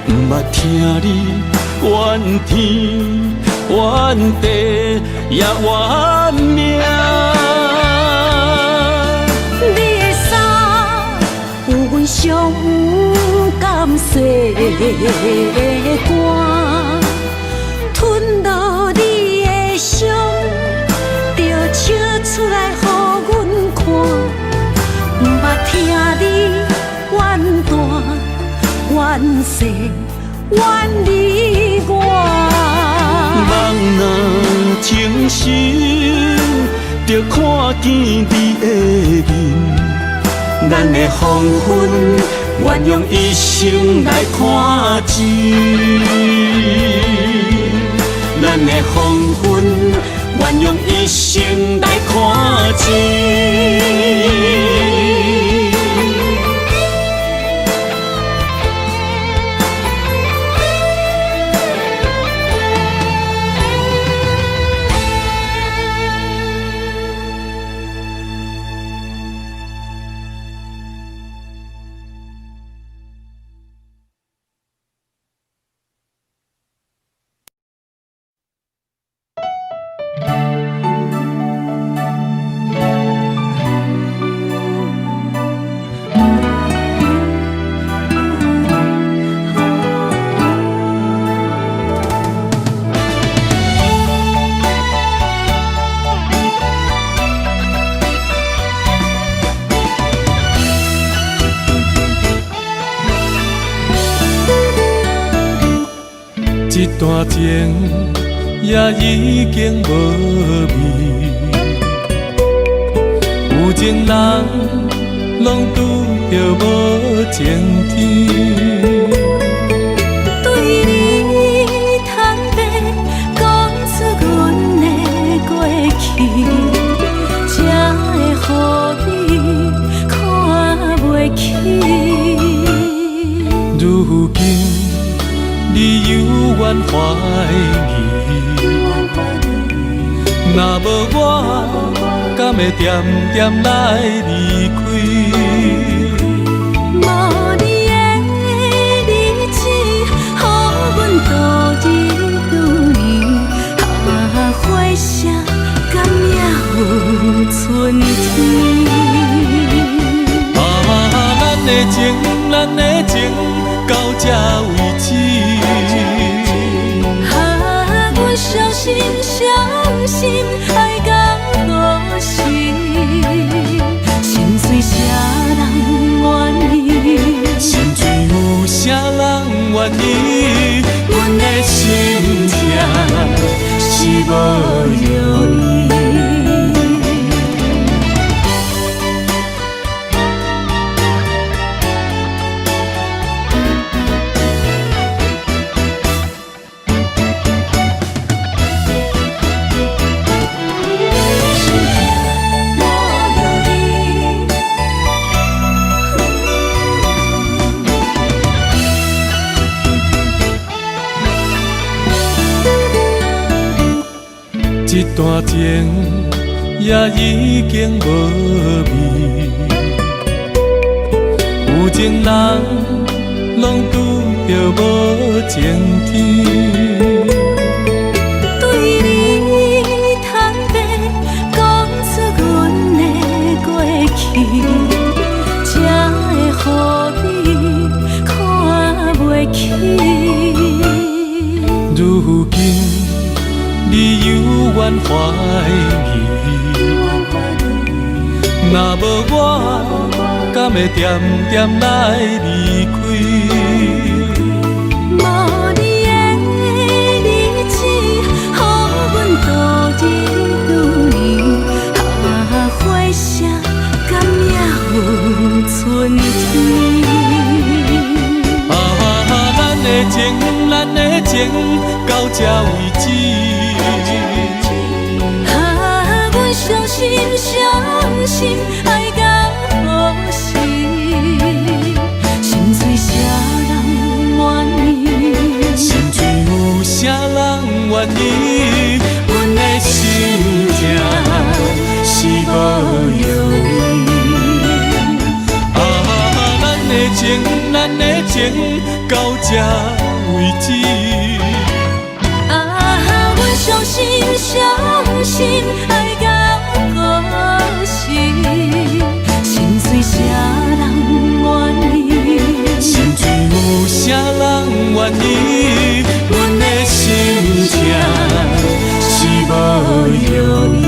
不捌听你怨天怨地也怨命，你的衫有阮上不甘洗的汗，吞落你的伤，就笑出来予阮看。不捌听你怨大怨世怨你我，人若情深，着看见你的面，咱的黄昏，愿用一生来看尽。咱的黄昏，愿用一生来看尽。一段情也已经无味，有情人拢拄着无情天。对你坦白讲出阮的过去，才会予你看袂起。如今你犹原怀疑，若无我，敢会点点来离开？无你的日子，予阮度日如年，花谢敢也有春天。咱的情，咱的情，到这为止。阮伤心，伤心，爱到何时？心碎声。一段情也已经无味，有情人拢拄着无情天。对你坦白，讲出阮的过去，才会予你看袂起。如今你犹原怀疑，若无我，敢会点点来离开？无你的日子，予阮度日如年，花谢甘也有春天。咱的情，咱的情到这为止。阮伤心，伤心，爱到何时？心碎啥人愿意？心碎有啥人愿意？阮的心情是无容易。咱的情，咱的情到这为止。阮伤心，伤心，爱到何时？心碎啥人愿意？心碎有啥人愿意？阮的心情是无容易。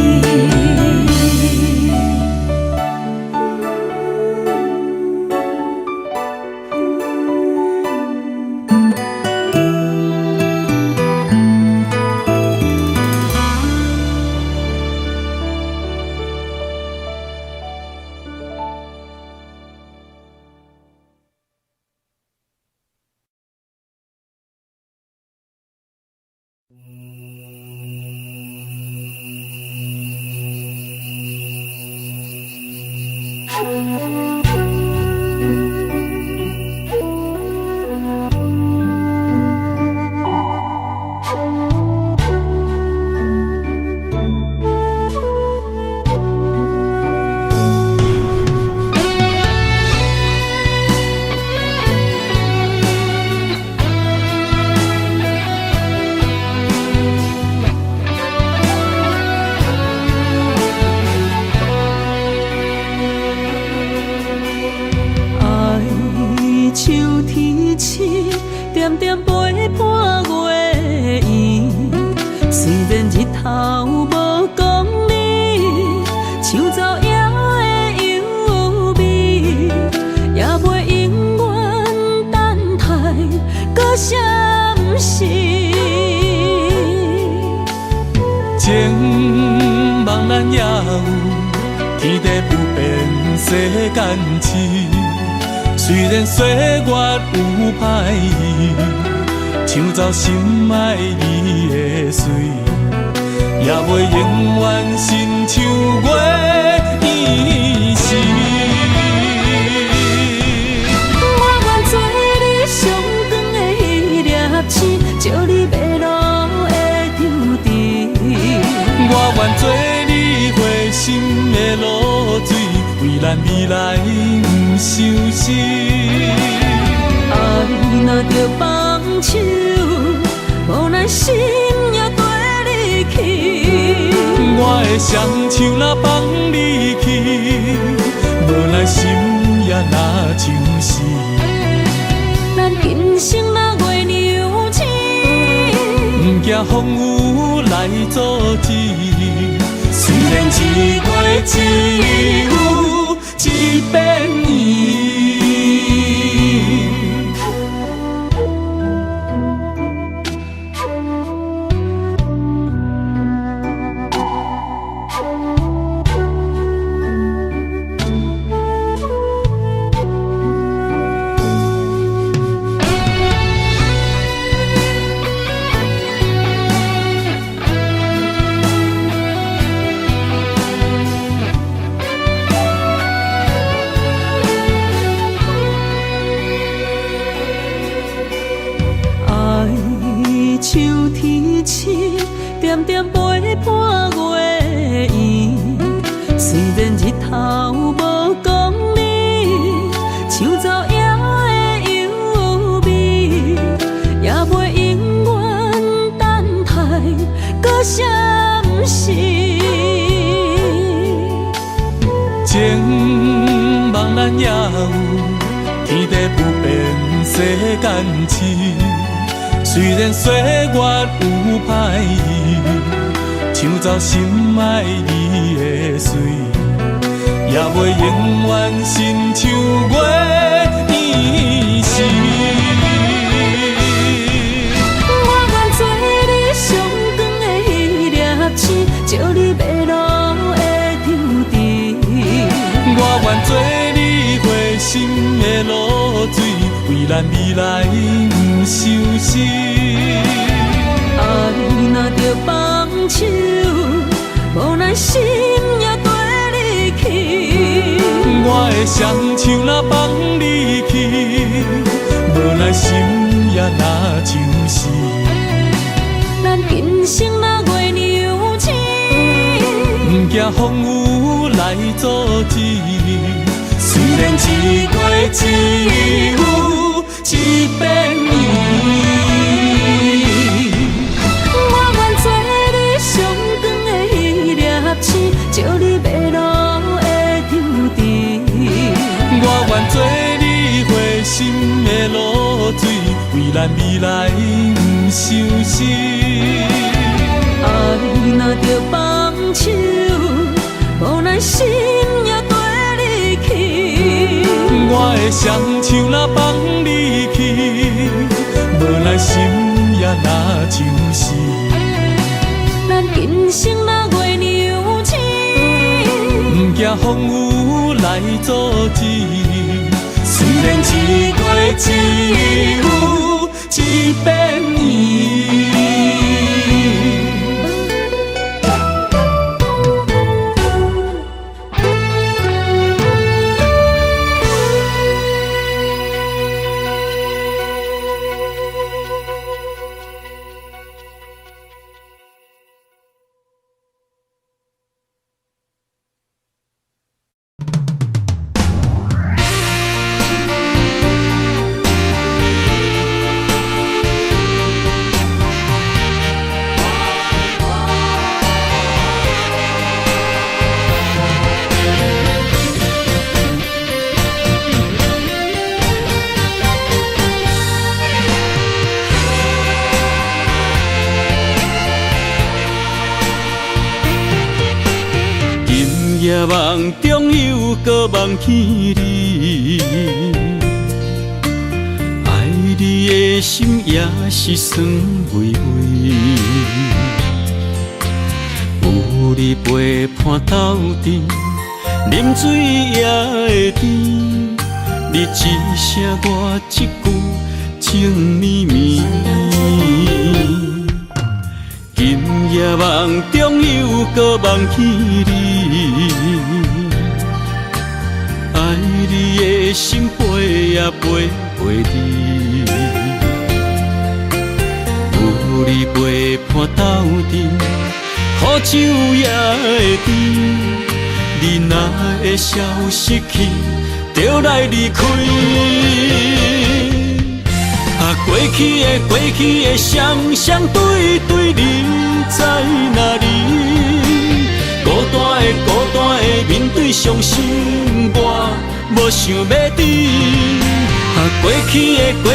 点点陪伴月圆，虽然日头无讲你，像走野的优美，也袂永远等待，搁啥不是？情茫然也有，天地不变，世间事。虽然岁月有歹意，抢走心爱你的水，也袂永远亲像月圆时。我愿做你上长的迄粒星，照你迷路的丢滴。我愿做你回心的露水，为咱未来不伤心。爱若着放手，无奈心也跟你去。我的双手若放你去，无奈心也若像死。咱今生若月娘星，不惊风雨来阻止。虽然一月只有一遍圆。像天星，点点陪伴世间市。虽然岁月有歹意，抢走心爱你的水，也袂永远亲像月依时。我愿做你上光的迄粒星，照你迷路的场地。我愿做你回心的露水，为咱未来不相思。爱若着放手，无咱心也跟你去。我的双手若放你去，无咱心也若像是。咱今生若月娘星，不惊风雨来阻止。虽然一月只有100年。照你迷路的场地，我愿做你回心的露水，为咱未来不相思。爱若着放手，无咱心也跟你去。我的双手若放你去，无咱心也若像是。咱今生若月娘星，不惊风雨来阻止。虽然一月只有100年。夜梦中又搁梦起你，爱你的心也是酸微微。有你陪伴斗阵，啉水也会甜。你一声我一句，情绵绵。今夜梦中又搁梦起你，爱你的心陪也陪你，有你陪伴斗阵，苦酒也会甜。你若会消失去，就来离开。过去的双对对，你在哪里？孤单的面对伤心，我无想要离。过去的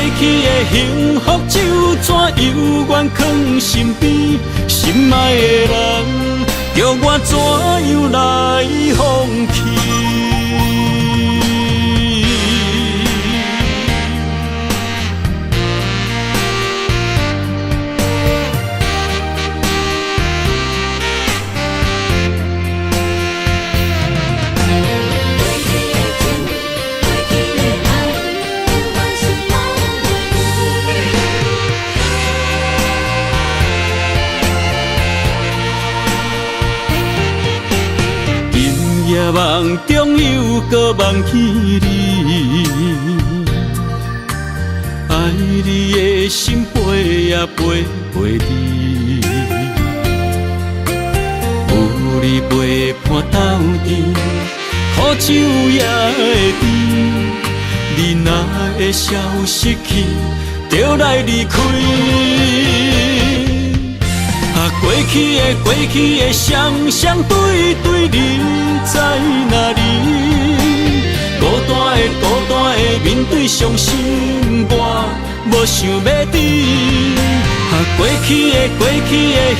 幸福就怎犹原藏心边？心爱的人，叫我怎样来放弃？夜梦中又搁梦起你，爱你的心陪也陪你，有你陪伴斗阵，苦酒也会甜。你若会消失去，就来离开。过去的双对对，你在哪里？孤单的面对伤心，我无想要等。过去的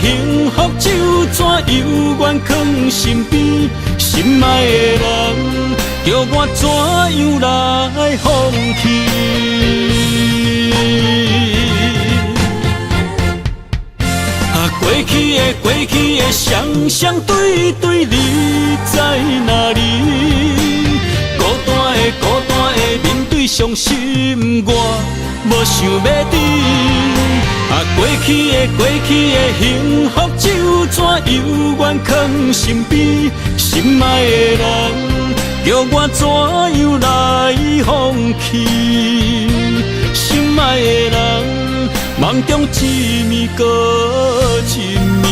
幸福就怎犹原藏身边？心爱的人，叫我怎样来放弃？过去的双对对，你在哪里？孤单的面对伤心，我无想要等。过去的幸福就怎犹原藏身边？心爱的人，叫我怎样来放弃？心爱的人，梦中一暝过一暝。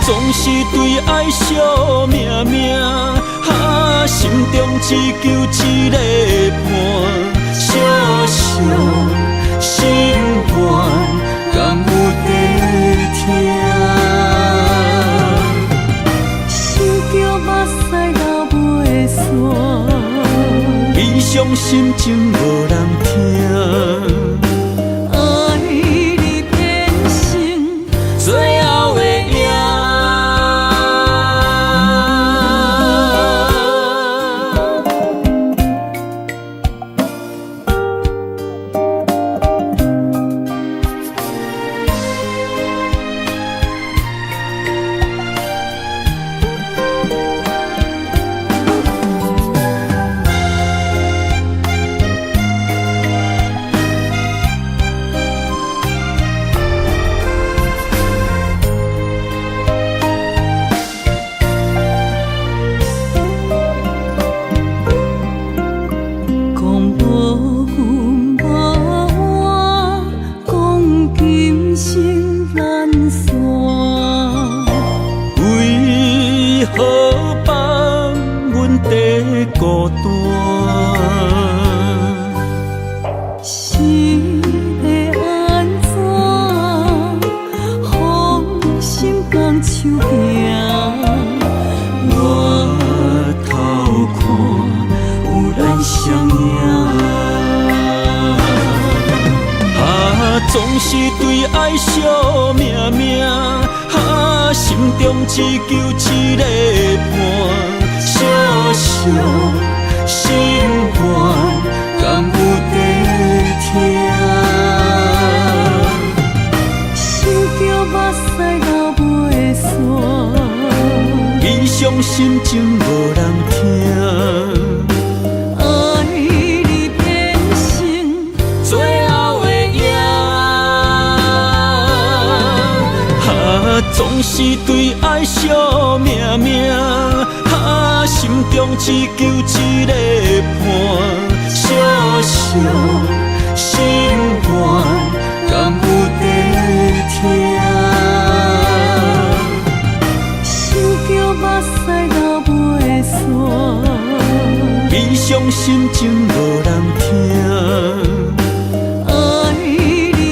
总是对爱惜命命，心中只求一个伴，小小心愿，敢有地听？想着目屎流袂煞，理想心情无人听。总是对爱惜命命，心中只求一个伴，小小心愿，敢有地听？想着目屎流袂煞，理想心情无人听。总是对爱惜命命，心中只求一个伴，小小心愿，敢有地听？想着目屎流袂煞，理想心情无人听。爱你。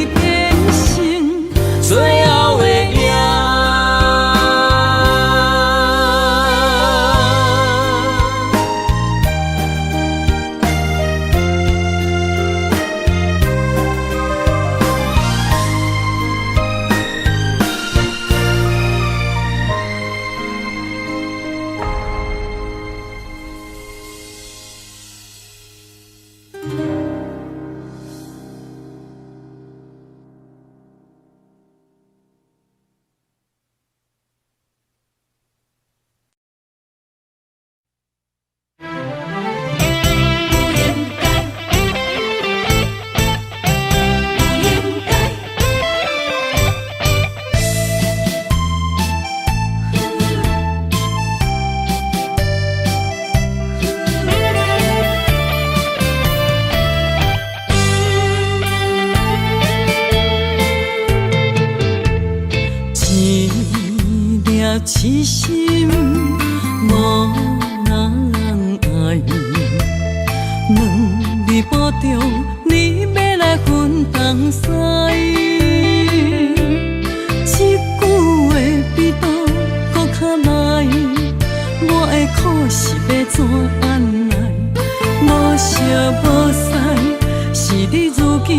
痴心无人爱，两字保重，你要来分东西。一句话比刀搁较来，我的苦是要怎安来？无惜无使，是你如今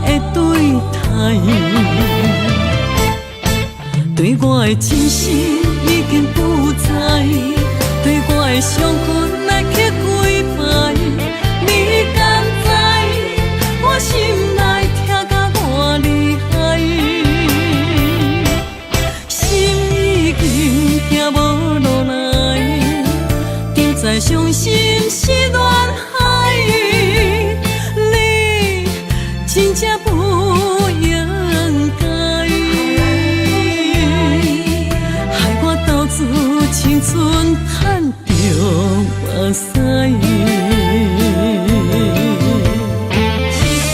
的对待。对我的真心已经不知，对我的伤痕来去几摆，你敢知我心内痛甲偌厉害？心已经行无路来，就在伤心是恋海，你真正不应该。青春赚着目屎，痴心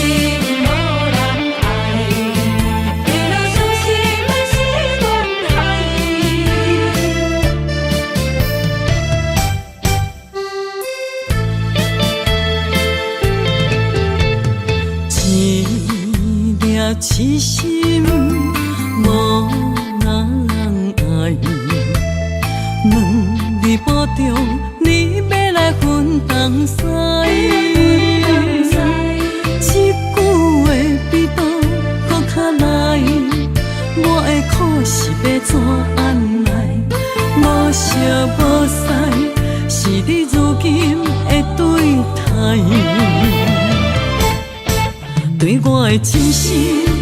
无人爱，为了伤心的是恋海。一粒痴心无人爱。两字保重，你要来分东西。一句话比刀搁较来，我的苦是要怎安来？无惜无使，是你如今的对待。对我的真心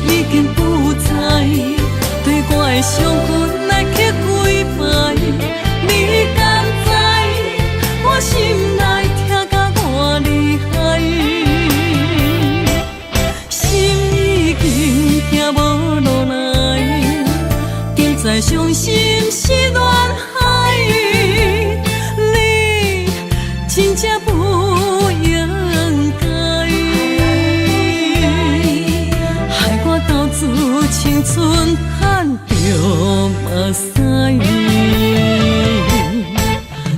已经不知，对我的伤痕来去几摆。你敢知我心内痛甲偌厉害？心已经行无路来，就在伤心是恋海，你真正不应该，害我斗志青春赚着目屎。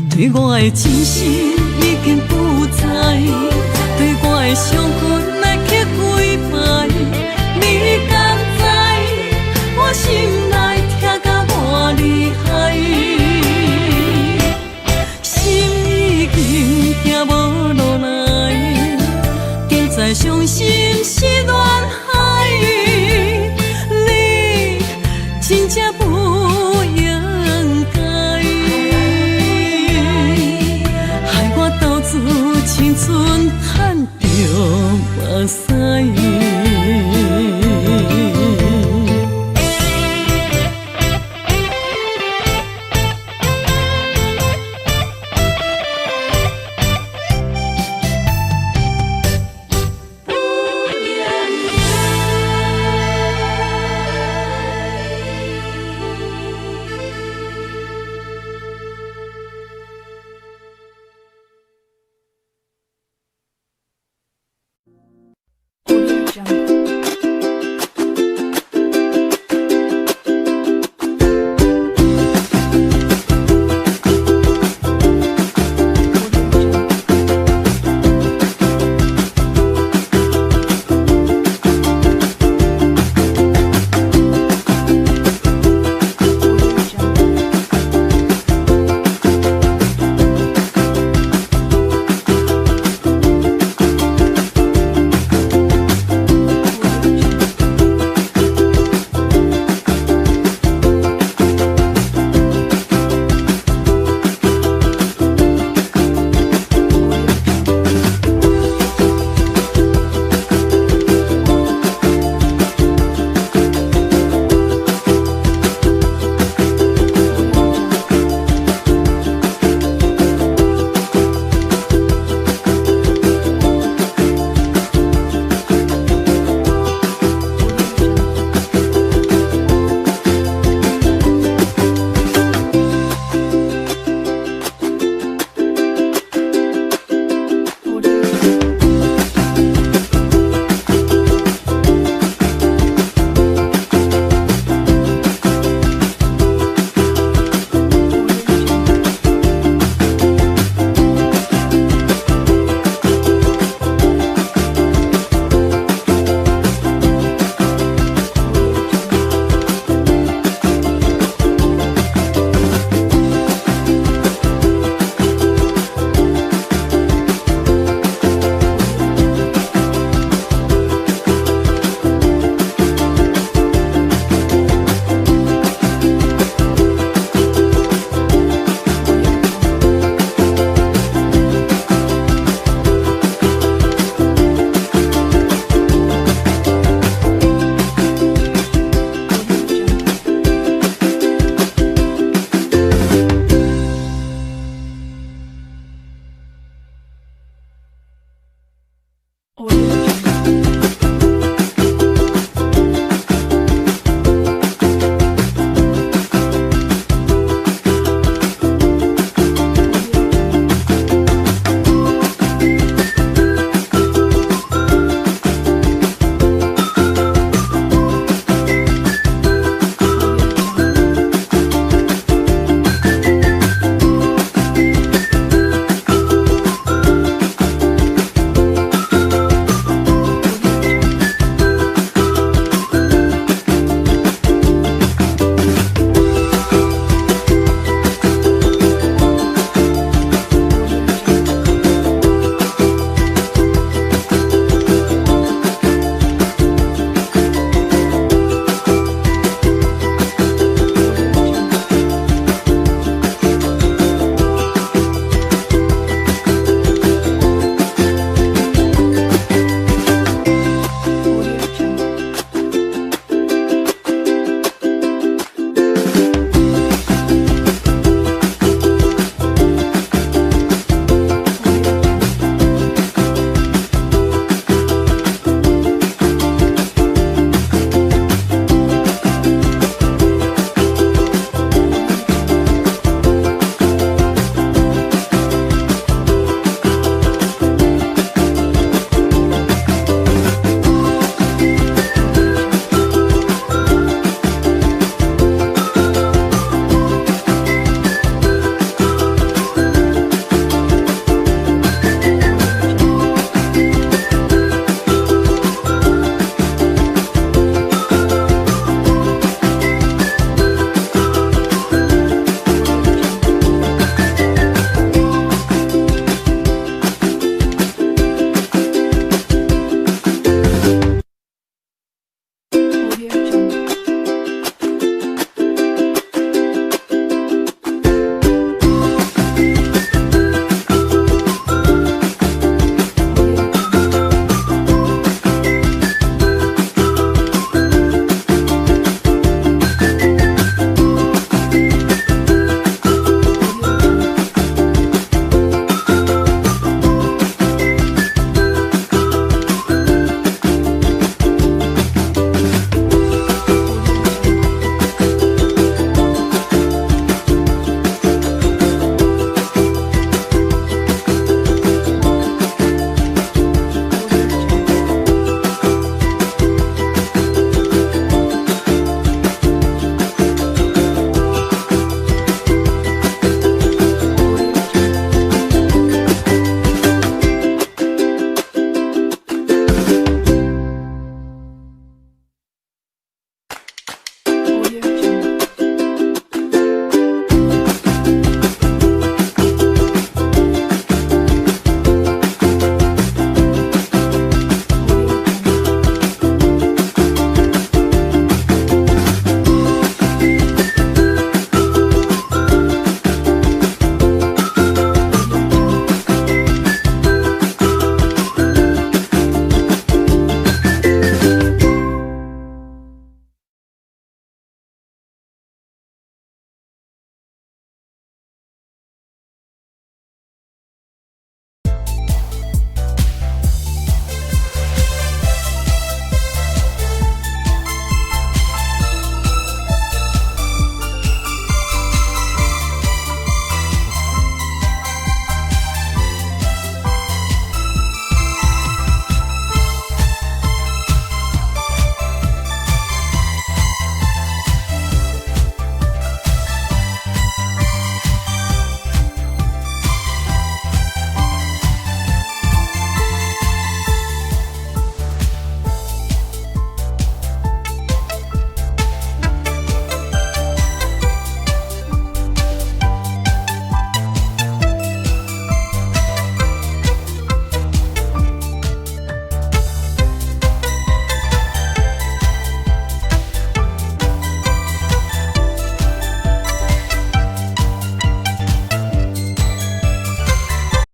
对我的真心已经不知，对我的伤痕来去几摆，你敢知我心内痛甲偌厉害？心已经行无路来，就在伤心是恋海，你真正不应该。青春赚着目屎。Audio Jungle.